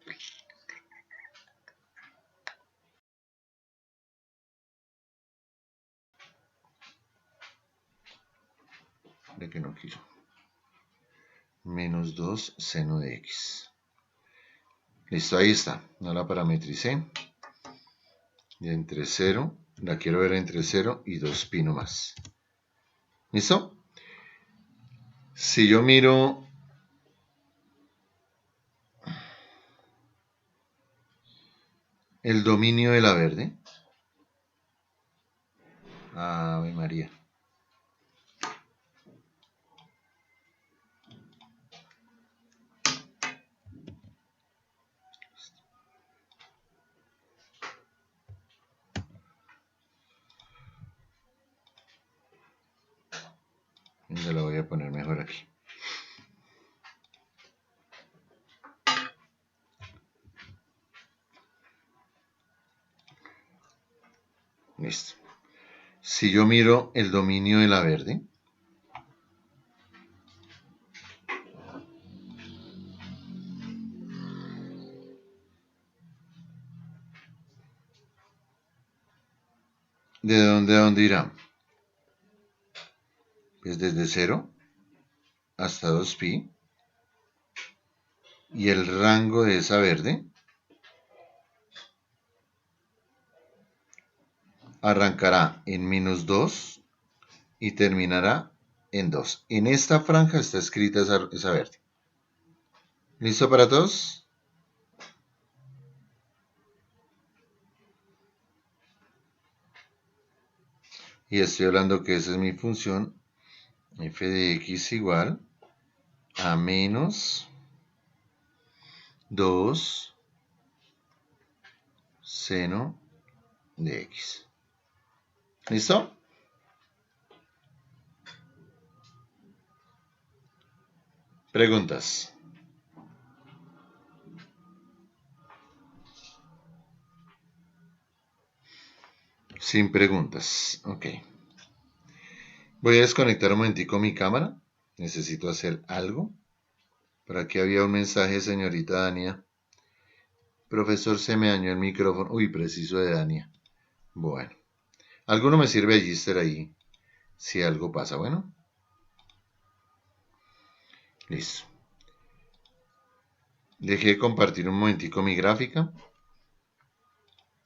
De que no quiso. Menos 2 seno de x. Listo, ahí está. No la parametricé. Y entre 0, la quiero ver entre 0 y 2pi nomás. ¿Listo? Si yo miro el dominio de la verde. Ave María. Yo la voy a poner mejor aquí. Listo. Si yo miro el dominio de la verde, ¿de dónde a dónde irá? Pues desde 0 hasta 2pi. Y el rango de esa verde arrancará en -2 y terminará en 2. En esta franja está escrita esa verde. ¿Listo para todos? Y estoy hablando que esa es mi función f de x igual a menos 2 seno de x. ¿Listo? Preguntas. Sin preguntas. Ok. Voy a desconectar un momentico mi cámara. Necesito hacer algo. Por aquí había un mensaje, señorita Dania. Profesor, se me dañó el micrófono. Uy, preciso de Dania. Bueno. Alguno me sirve Gister ahí. Si algo pasa. Bueno. Listo. Dejé de compartir un momentico mi gráfica.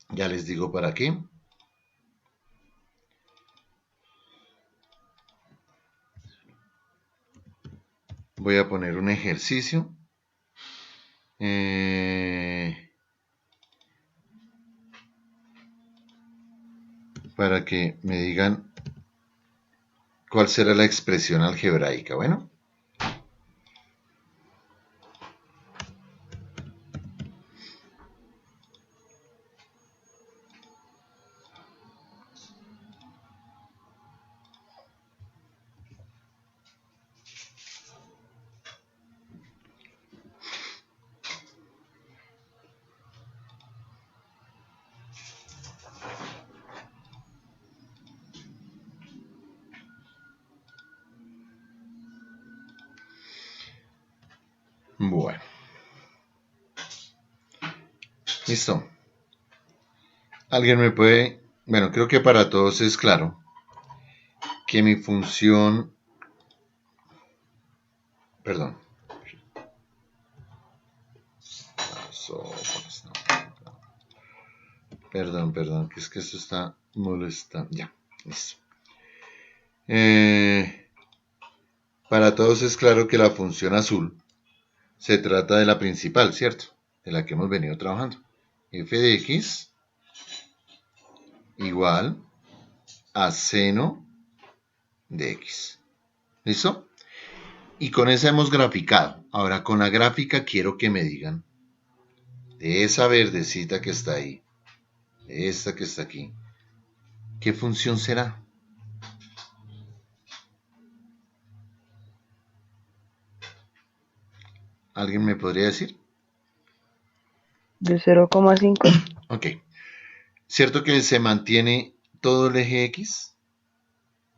Ya les digo para qué. Voy a poner un ejercicio. Para que me digan cuál será la expresión algebraica. Bueno. Bueno. Listo. ¿Alguien me puede? Bueno, creo que para todos es claro que mi función... Perdón. Perdón, que es que esto está molestando. Ya, listo. Para todos es claro que la función azul se trata de la principal, ¿cierto? De la que hemos venido trabajando. F de x igual a seno de x. ¿Listo? Y con esa hemos graficado. Ahora con la gráfica quiero que me digan de esa verdecita que está ahí, de esta que está aquí, ¿qué función será? ¿Alguien me podría decir? De 0,5. Ok. ¿Cierto que se mantiene todo el eje X?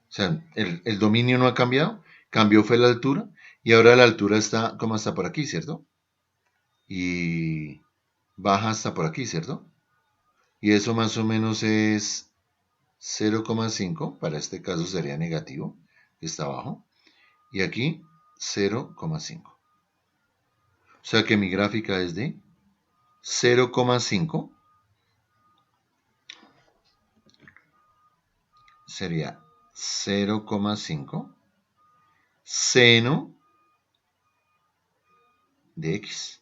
O sea, el dominio no ha cambiado. Cambió fue la altura. Y ahora la altura está como hasta por aquí, ¿cierto? Y baja hasta por aquí, ¿cierto? Y eso más o menos es 0,5. Para este caso sería negativo. Está abajo. Y aquí 0,5. O sea que mi gráfica es de 0,5. Sería 0,5 seno de x.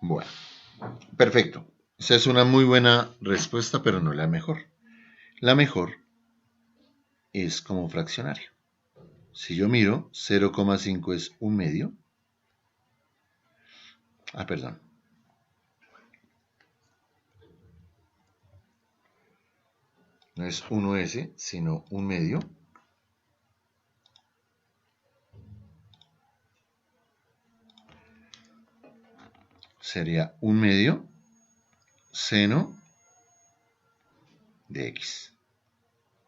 Bueno, perfecto. Esa es una muy buena respuesta, pero no la mejor. La mejor es como fraccionario. Si yo miro, 0,5 es un medio. Perdón. No es 1s, sino un medio. sería 1/2 seno de x.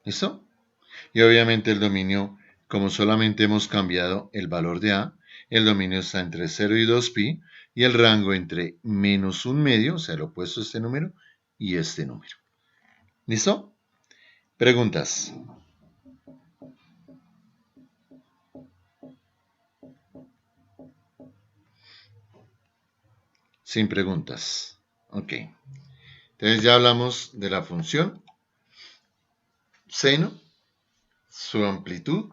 ¿Listo? Y obviamente el dominio, como solamente hemos cambiado el valor de a, el dominio está entre 0 y 2pi y el rango entre -1/2, o sea, el opuesto a este número, y este número. ¿Listo? Preguntas. Sin preguntas. Ok. Entonces ya hablamos de la función seno, su amplitud.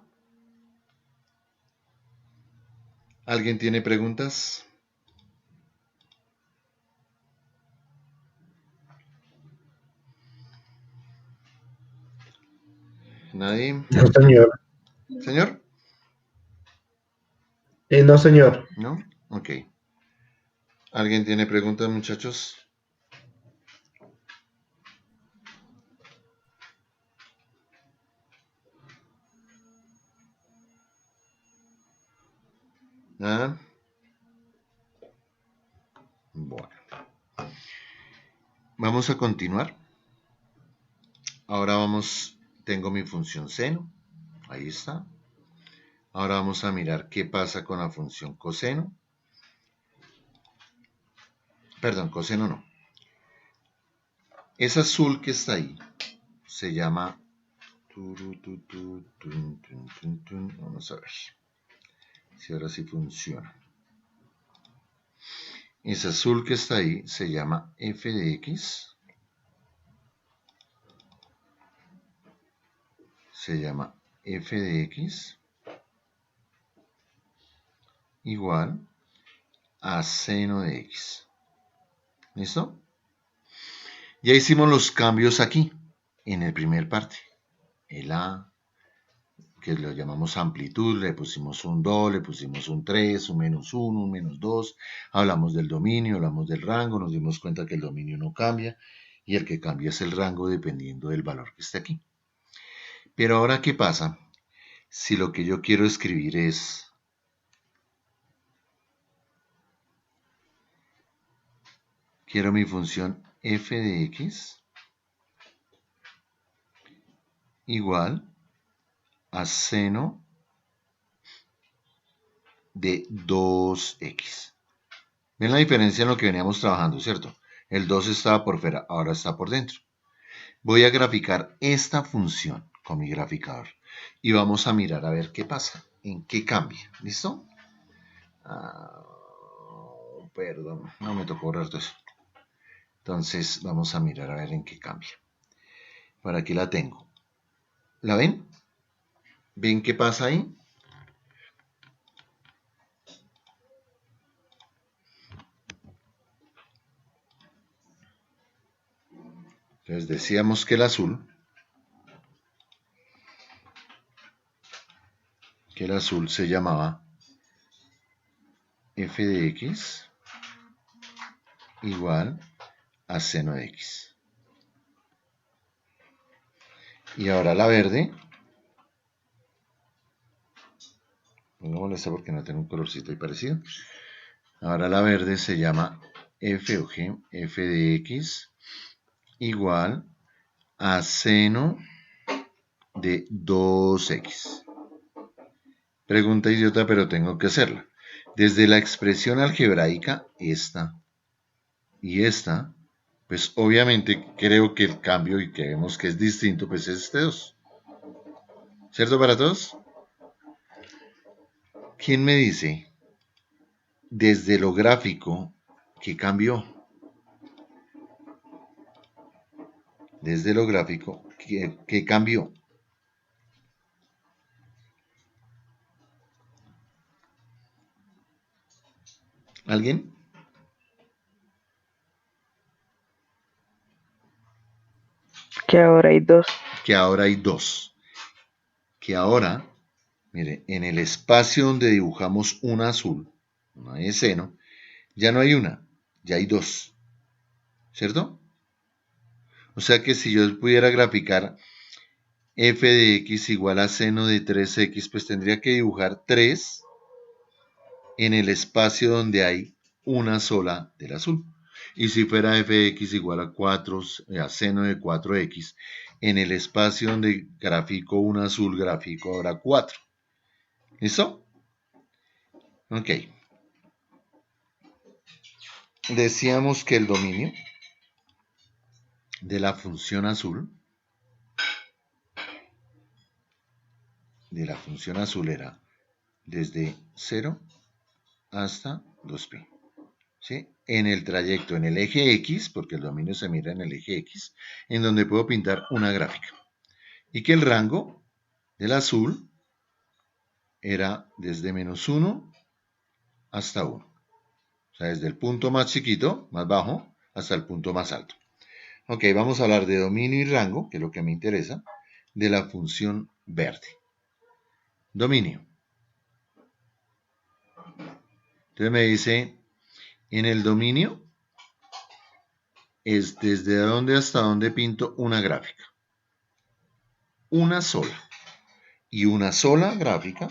¿Alguien tiene preguntas? ¿Nadie? No, señor. ¿Señor? No, señor. ¿No? Ok. ¿Alguien tiene preguntas, muchachos? ¿Nada? Bueno. Vamos a continuar. Ahora tengo mi función seno. Ahí está. Ahora vamos a mirar qué pasa con la función coseno. Perdón, coseno no. Ese azul que está ahí se llama... Vamos a ver si ahora sí funciona. Ese azul que está ahí se llama f de x. Se llama f de x igual a seno de x. ¿Listo? Ya hicimos los cambios aquí, en el primer parte. El a, que lo llamamos amplitud, le pusimos un 2, le pusimos un 3, un -1, un -2. Hablamos del dominio, hablamos del rango, nos dimos cuenta que el dominio no cambia y el que cambia es el rango dependiendo del valor que esté aquí. Pero ahora, ¿qué pasa si lo que yo quiero escribir es quiero mi función f de x igual a seno de 2x? ¿Ven la diferencia en lo que veníamos trabajando, cierto? El 2 estaba por fuera, ahora está por dentro. Voy a graficar esta función con mi graficador y vamos a mirar a ver qué pasa, en qué cambia. ¿Listo? Perdón, no me tocó borrar todo eso. Entonces vamos a mirar a ver en qué cambia. Por aquí la tengo. ¿La ven? ¿Ven qué pasa ahí? Entonces decíamos que el azul se llamaba f de x igual a seno de x. Y ahora la verde, no me molesta porque no tiene un colorcito ahí parecido. Ahora la verde se llama f o g, f de x igual a seno de 2x. Pregunta idiota, pero tengo que hacerla. Desde la expresión algebraica, esta y esta, pues obviamente creo que el cambio y que vemos que es distinto, pues es este 2. ¿Cierto para todos? ¿Quién me dice desde lo gráfico qué cambió? Desde lo gráfico, ¿qué cambió? ¿Alguien? Que ahora hay 2. Que ahora hay 2. Que ahora, mire, en el espacio donde dibujamos una azul, una de seno, ya no hay una, ya hay 2. ¿Cierto? O sea que si yo pudiera graficar f de x igual a seno de 3x, pues tendría que dibujar 3 en el espacio donde hay una sola del azul. Y si fuera fx igual a 4, a seno de 4x, en el espacio donde grafico un azul, grafico ahora 4. ¿Listo? Ok. Decíamos que el dominio de la función azul era desde 0 hasta 2pi. ¿Sí? En el trayecto, en el eje X, porque el dominio se mira en el eje X, en donde puedo pintar una gráfica. Y que el rango del azul era desde -1 hasta 1. O sea, desde el punto más chiquito, más bajo, hasta el punto más alto. Ok, vamos a hablar de dominio y rango, que es lo que me interesa, de la función verde. Dominio. Entonces me dice, en el dominio es desde dónde hasta dónde pinto una gráfica. Una sola. Y una sola gráfica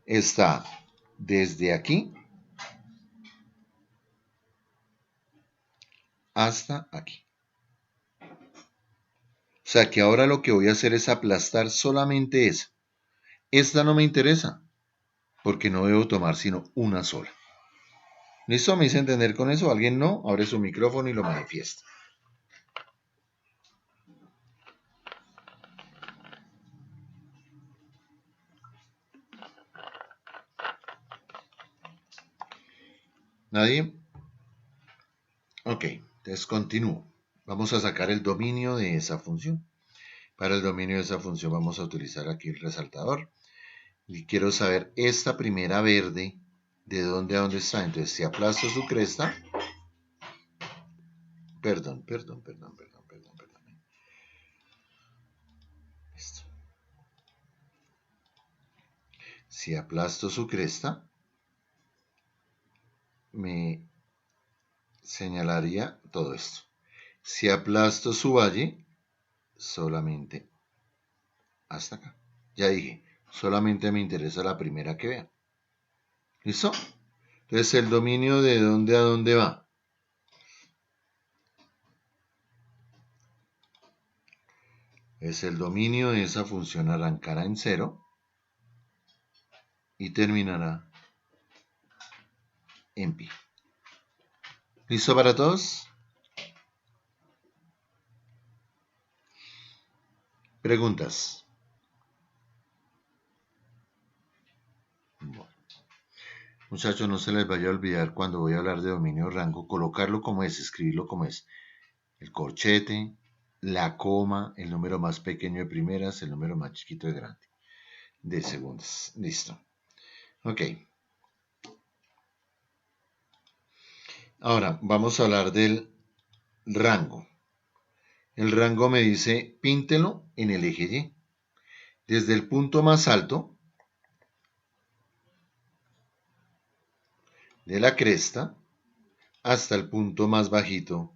está desde aquí hasta aquí. O sea que ahora lo que voy a hacer es aplastar solamente esa. Esta no me interesa, porque no debo tomar sino una sola. ¿Listo? ¿Me hice entender con eso? ¿Alguien no? Abre su micrófono y lo manifiesta. ¿Nadie? Ok, entonces continúo. Vamos a sacar el dominio de esa función. Para el dominio de esa función vamos a utilizar aquí el resaltador. Y quiero saber esta primera verde, ¿de dónde a dónde está? Entonces, si aplasto su cresta, perdón. Listo. Si aplasto su cresta, me señalaría todo esto. Si aplasto su valle, solamente hasta acá. Ya dije, solamente me interesa la primera que vean. ¿Listo? Entonces, el dominio de dónde a dónde va. Es el dominio de esa función arrancará en 0 y terminará en pi. ¿Listo para todos? Preguntas. Bueno. Muchachos, no se les vaya a olvidar cuando voy a hablar de dominio rango, colocarlo como es, escribirlo como es. El corchete, la coma, el número más pequeño de primeras, el número más chiquito de grande, de segundas. Listo. Ok. Ahora, vamos a hablar del rango. El rango me dice, píntelo en el eje Y. Desde el punto más alto de la cresta hasta el punto más bajito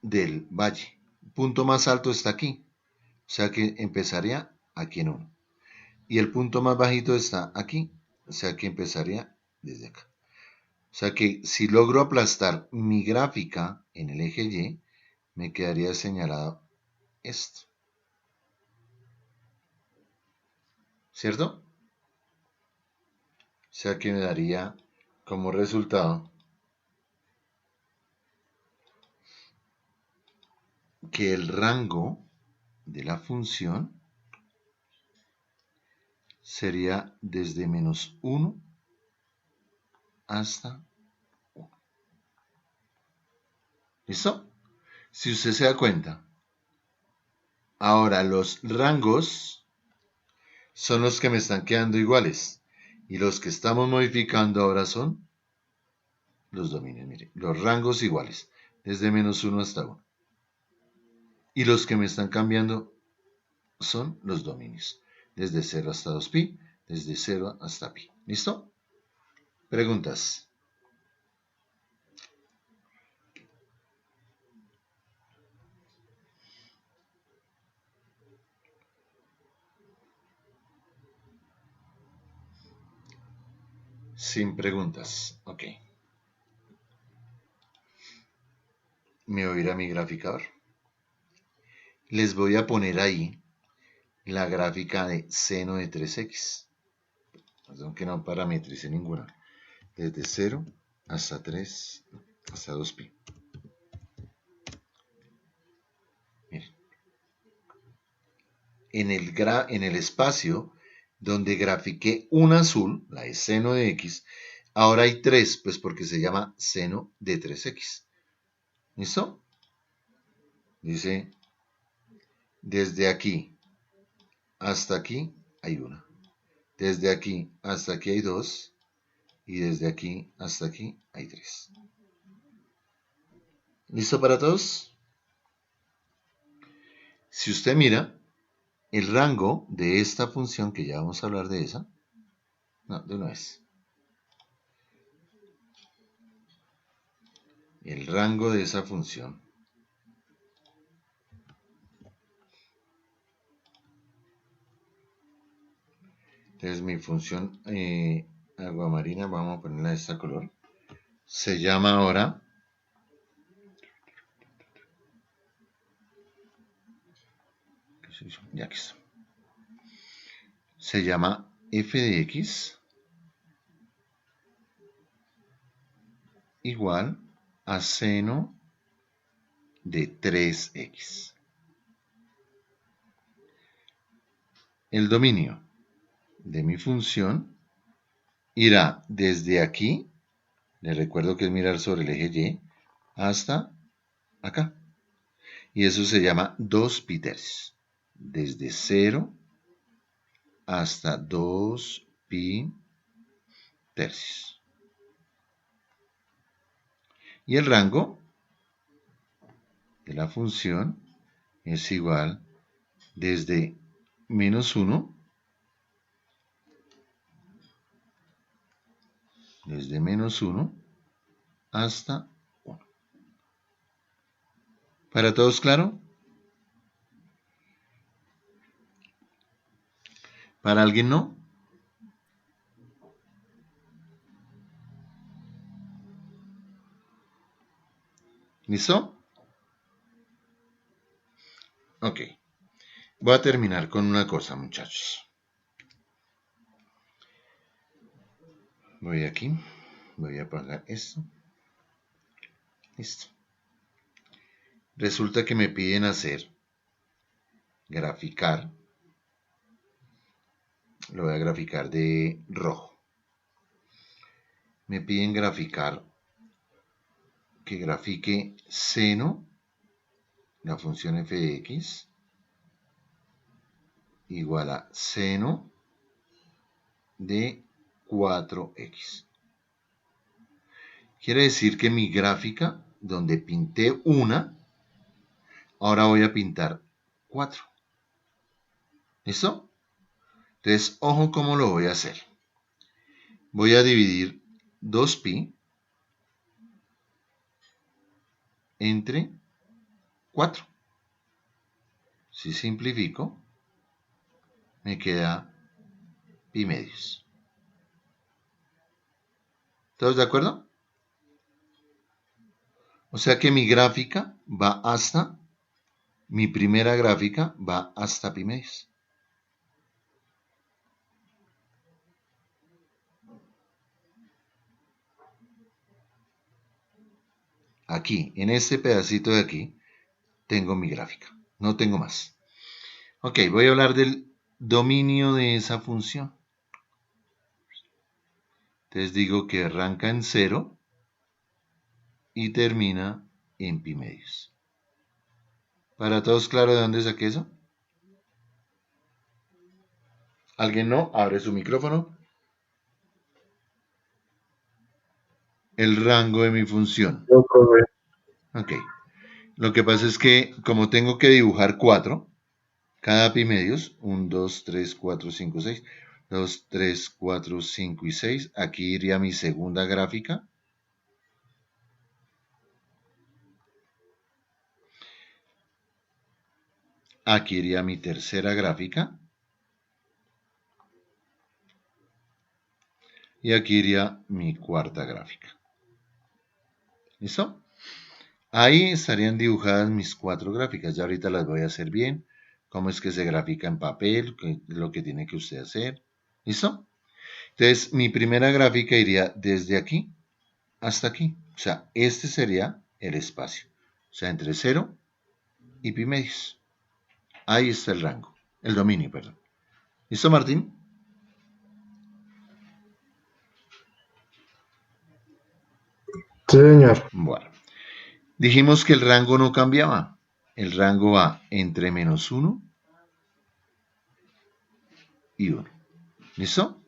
del valle. El punto más alto está aquí. O sea que empezaría aquí en 1. Y el punto más bajito está aquí. O sea que empezaría desde acá. O sea que si logro aplastar mi gráfica en el eje Y, me quedaría señalado esto. ¿Cierto? O sea que me daría como resultado que el rango de la función sería desde -1 hasta 1. ¿Listo? Si usted se da cuenta, ahora los rangos son los que me están quedando iguales. Y los que estamos modificando ahora son los dominios. Mire, los rangos iguales, desde -1 hasta 1. Y los que me están cambiando son los dominios, desde 0 hasta 2pi, desde 0 hasta pi. ¿Listo? Preguntas. sin preguntas. Ok. Me voy a ir a mi graficador. Les voy a poner ahí la gráfica de seno de 3x. Aunque no parametrice ninguna. Desde 0 hasta 3 hasta 2pi. Miren. En el espacio donde grafiqué un azul, la de seno de x, ahora hay 3, pues porque se llama seno de 3x. ¿Listo? Dice, desde aquí hasta aquí hay 1. Desde aquí hasta aquí hay 2. Y desde aquí hasta aquí hay 3. ¿Listo para todos? Si usted mira, el rango de esta función, que ya vamos a hablar de esa, no, de una vez. El rango de esa función entonces mi función aguamarina, vamos a ponerla de este color, se llama ahora ya que está, se llama f de x igual a seno de 3x. El dominio de mi función irá desde aquí, les recuerdo que es mirar sobre el eje Y, hasta acá. Y eso se llama 2pi tercios. Desde 0 hasta 2pi tercios. Y el rango de la función es igual desde menos 1, desde menos 1 hasta 1. ¿Para todos claro? ¿Para alguien no? ¿Listo? Ok. Voy a terminar con una cosa, muchachos. Voy aquí. Voy a apagar esto. Listo. Resulta que me piden graficar. Lo voy a graficar de rojo. Me piden que grafique seno, la función f de x, igual a seno de 4x. Quiere decir que mi gráfica, donde pinté una, ahora voy a pintar 4. ¿Listo? Entonces, ojo cómo lo voy a hacer. Voy a dividir 2pi entre 4. Si simplifico, me queda pi medios. ¿Todos de acuerdo? O sea que mi gráfica va hasta, mi primera gráfica va hasta pi medios. Aquí, en este pedacito de aquí, tengo mi gráfica. No tengo más. Ok, voy a hablar del dominio de esa función. Entonces digo que arranca en 0 y termina en pi medios. ¿Para todos claro de dónde saqué eso? ¿Alguien no? Abre su micrófono. El rango de mi función. Ok. Lo que pasa es que como tengo que dibujar 4, cada pi medios, 1, 2, 3, 4, 5, 6, 2, 3, 4, 5 y 6, aquí iría mi segunda gráfica. Aquí iría mi tercera gráfica. y aquí iría mi cuarta gráfica. ¿Listo? Ahí estarían dibujadas mis 4 gráficas. Ya ahorita las voy a hacer bien. Cómo es que se grafica en papel, lo que tiene que usted hacer. ¿Listo? Entonces, mi primera gráfica iría desde aquí hasta aquí. O sea, este sería el espacio. O sea, entre 0 y pi medios. Ahí está el rango. El dominio, perdón. ¿Listo, Martín? Sí, señor. Bueno. Dijimos que el rango no cambiaba. El rango va entre -1 y 1. ¿Listo?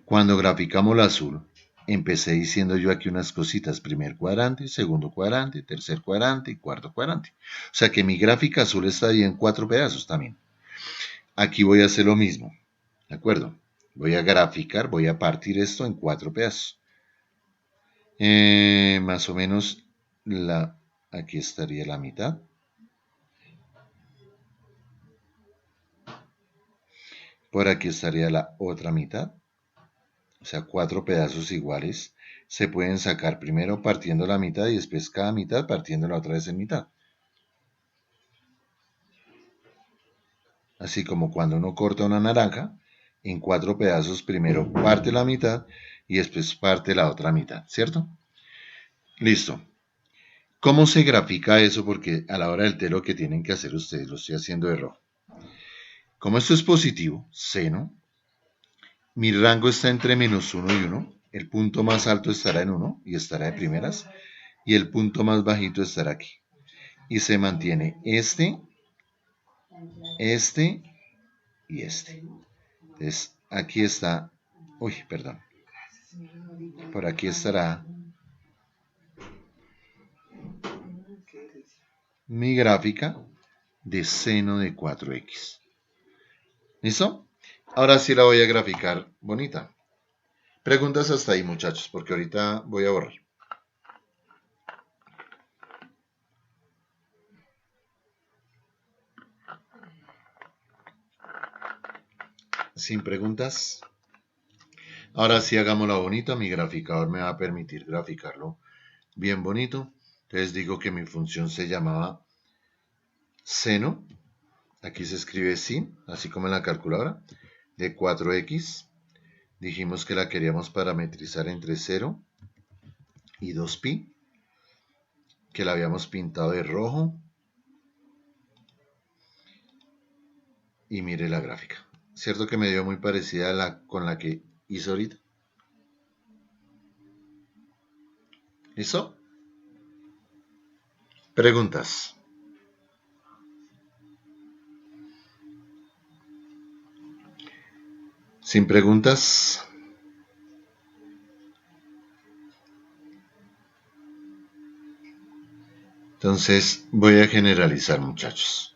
Cuando graficamos la azul, empecé diciendo yo aquí unas cositas. Primer cuadrante, segundo cuadrante, tercer cuadrante y cuarto cuadrante. O sea que mi gráfica azul estaría en 4 pedazos también. Aquí voy a hacer lo mismo. ¿De acuerdo? Voy a graficar, voy a partir esto en 4 pedazos. Más o menos aquí estaría la mitad. Por aquí estaría la otra mitad. O sea, 4 pedazos iguales. Se pueden sacar primero partiendo la mitad y después cada mitad partiéndola otra vez en mitad. Así como cuando uno corta una naranja, en 4 pedazos primero parte la mitad y después parte la otra mitad, ¿cierto? Listo. ¿Cómo se grafica eso? Porque a la hora del té lo que tienen que hacer ustedes, lo estoy haciendo de rojo. Como esto es positivo, seno, mi rango está entre -1 y 1. El punto más alto estará en 1 y estará de primeras. Y el punto más bajito estará aquí. Y se mantiene este y este. Entonces, aquí está, perdón. Por aquí estará mi gráfica de seno de 4x. ¿Listo? Ahora sí la voy a graficar bonita. Preguntas hasta ahí, muchachos, porque ahorita voy a borrar. Sin preguntas. Ahora sí hagámoslo bonito. Mi graficador me va a permitir graficarlo bien bonito. Entonces digo que mi función se llamaba seno. Aquí se escribe sin, así como en la calculadora, de 4x. Dijimos que la queríamos parametrizar entre 0 y 2pi. Que la habíamos pintado de rojo. Y mire la gráfica. ¿Cierto que me dio muy parecida con la que hizo ahorita? ¿Listo? Preguntas. Sin preguntas. Entonces voy a generalizar, muchachos.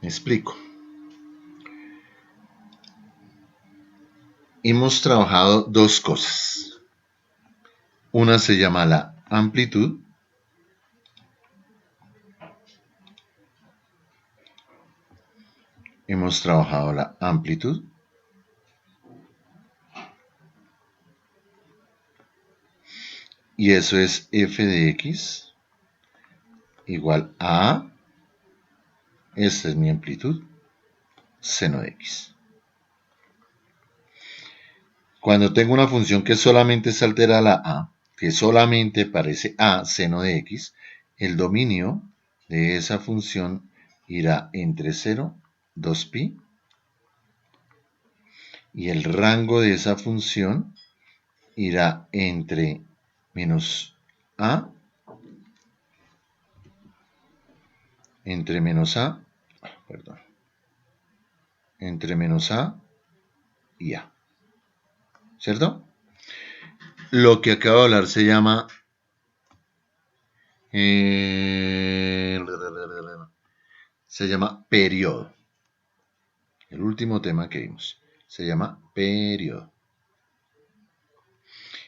Me explico. Hemos trabajado 2 cosas. Una se llama la amplitud. Hemos trabajado la amplitud. Y eso es f de x igual a, esta es mi amplitud, seno de x. Cuando tengo una función que solamente se altera la a, que solamente parece a seno de x, el dominio de esa función irá entre 0, 2pi, y el rango de esa función irá entre menos a, entre menos a y a. ¿Cierto? Lo que acabo de hablar se llama periodo. El último tema que vimos se llama periodo.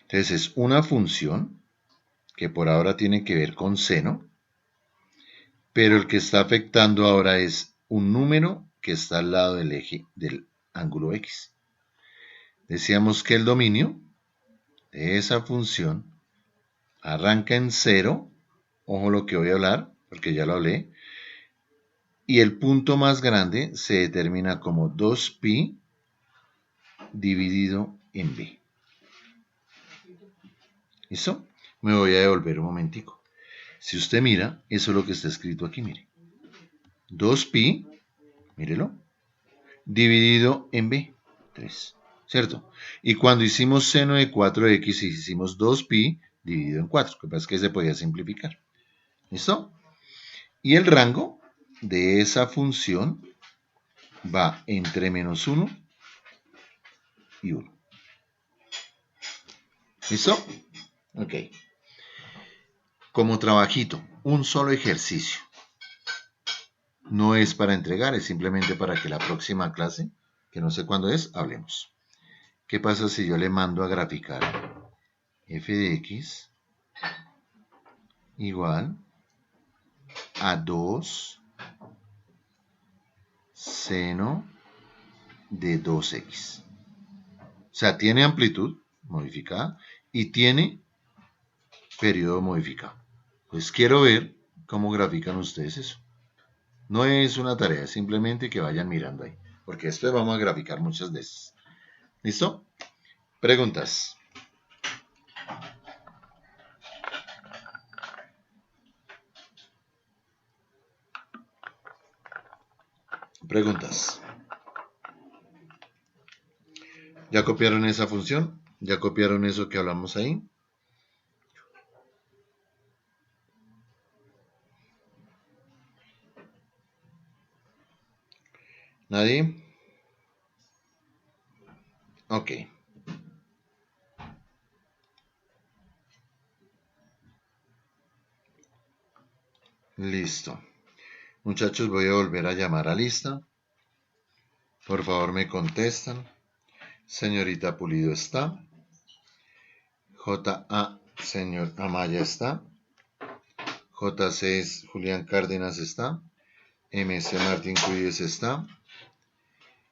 Entonces es una función que por ahora tiene que ver con seno, pero el que está afectando ahora es un número que está al lado del eje del ángulo X. Decíamos que el dominio de esa función arranca en 0, ojo lo que voy a hablar, porque ya lo hablé, y el punto más grande se determina como 2pi dividido en b. ¿Listo? Me voy a devolver un momentico. Si usted mira, eso es lo que está escrito aquí, mire. 2pi, mírelo, dividido en b, 3, ¿cierto? Y cuando hicimos seno de 4x, hicimos 2pi dividido en 4, que pasa es que se podía simplificar. ¿Listo? Y el rango de esa función va entre menos 1 y 1. ¿Listo? Ok. Como trabajito, un solo ejercicio. No es para entregar, es simplemente para que la próxima clase, que no sé cuándo es, hablemos. ¿Qué pasa si yo le mando a graficar f de x igual a 2 seno de 2x? O sea, tiene amplitud modificada y tiene periodo modificado. Pues quiero ver cómo grafican ustedes eso. No es una tarea, es simplemente que vayan mirando ahí, porque después vamos a graficar muchas veces. ¿Listo? Preguntas. Preguntas. ¿Ya copiaron esa función? ¿Ya copiaron eso que hablamos ahí? ¿Nadie? Ok. Listo. Muchachos, voy a volver a llamar a lista. Por favor, me contestan. Señorita Pulido está. J.A. Señor Amaya está. J.C. Julián Cárdenas está. M.C. Martín Cuyes está.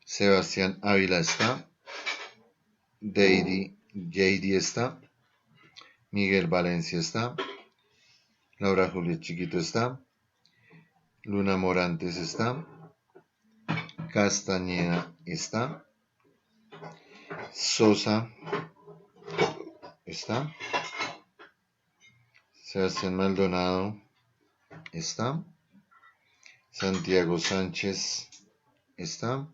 Sebastián Ávila está. JD está. Miguel Valencia está. Laura Juliet Chiquito está. Luna Morantes está. Castañeda está. Sosa está. Sebastián Maldonado está. Santiago Sánchez está.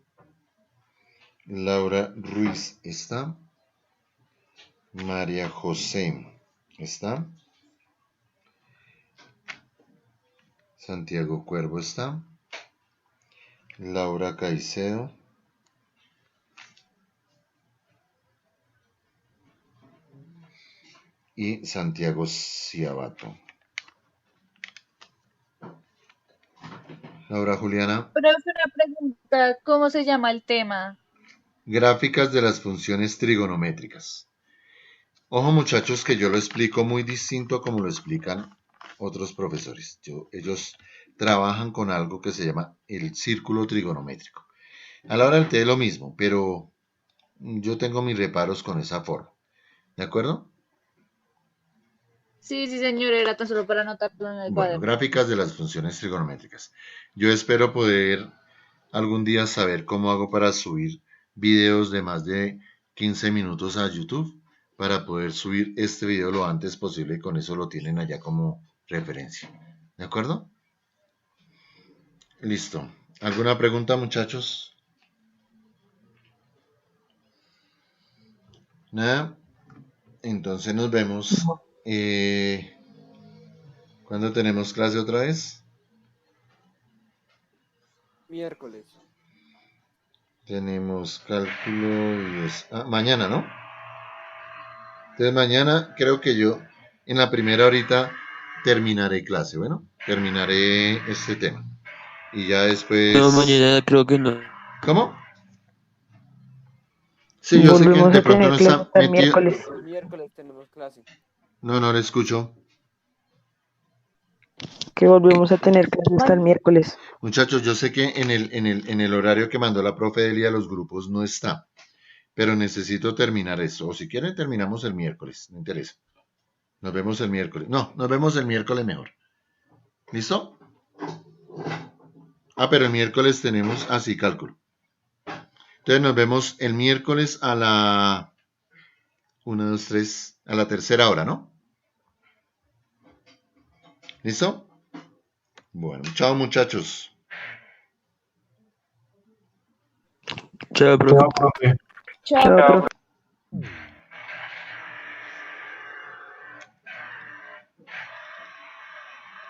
Laura Ruiz está. María José está. Santiago Cuervo está. Laura Caicedo. Y Santiago Ciabato. Laura Juliana. Pero es una pregunta, ¿cómo se llama el tema? Gráficas de las funciones trigonométricas. Ojo muchachos que yo lo explico muy distinto a como lo explican otros profesores. Ellos trabajan con algo que se llama el círculo trigonométrico. A la hora del té es lo mismo, pero yo tengo mis reparos con esa forma. ¿De acuerdo? Sí, señor, era tan solo para anotarlo en el Bueno, cuaderno. gráficas de las funciones trigonométricas. Yo espero poder algún día saber cómo hago para subir videos de más de 15 minutos a YouTube, para poder subir este video lo antes posible y con eso lo tienen allá como referencia. ¿De acuerdo? Listo. ¿Alguna pregunta, muchachos? Nada. Entonces nos vemos. ¿Cuándo tenemos clase otra vez? Miércoles. Tenemos cálculo y mañana, ¿no? Entonces mañana creo que yo en la primera horita terminaré clase, bueno, terminaré este tema. Y ya después... No, mañana creo que no. ¿Cómo? Sí, yo sé que Volvemos de a pronto tener no clase está hasta el metido. miércoles. El miércoles tenemos clase. No le escucho. Que volvemos a tener clase hasta el miércoles. Muchachos, yo sé que en el horario que mandó la profe Delia los grupos no está, pero necesito terminar eso. O si quieren, terminamos el miércoles, no interesa. Nos vemos el miércoles. No, nos vemos el miércoles mejor. ¿Listo? Ah, pero el miércoles tenemos, sí, cálculo. Entonces nos vemos el miércoles a la 1, 2, 3, a la tercera hora, ¿no? ¿Listo? Bueno, chao muchachos. Chao, profe. Chao, profe. Chao. Chao, profe.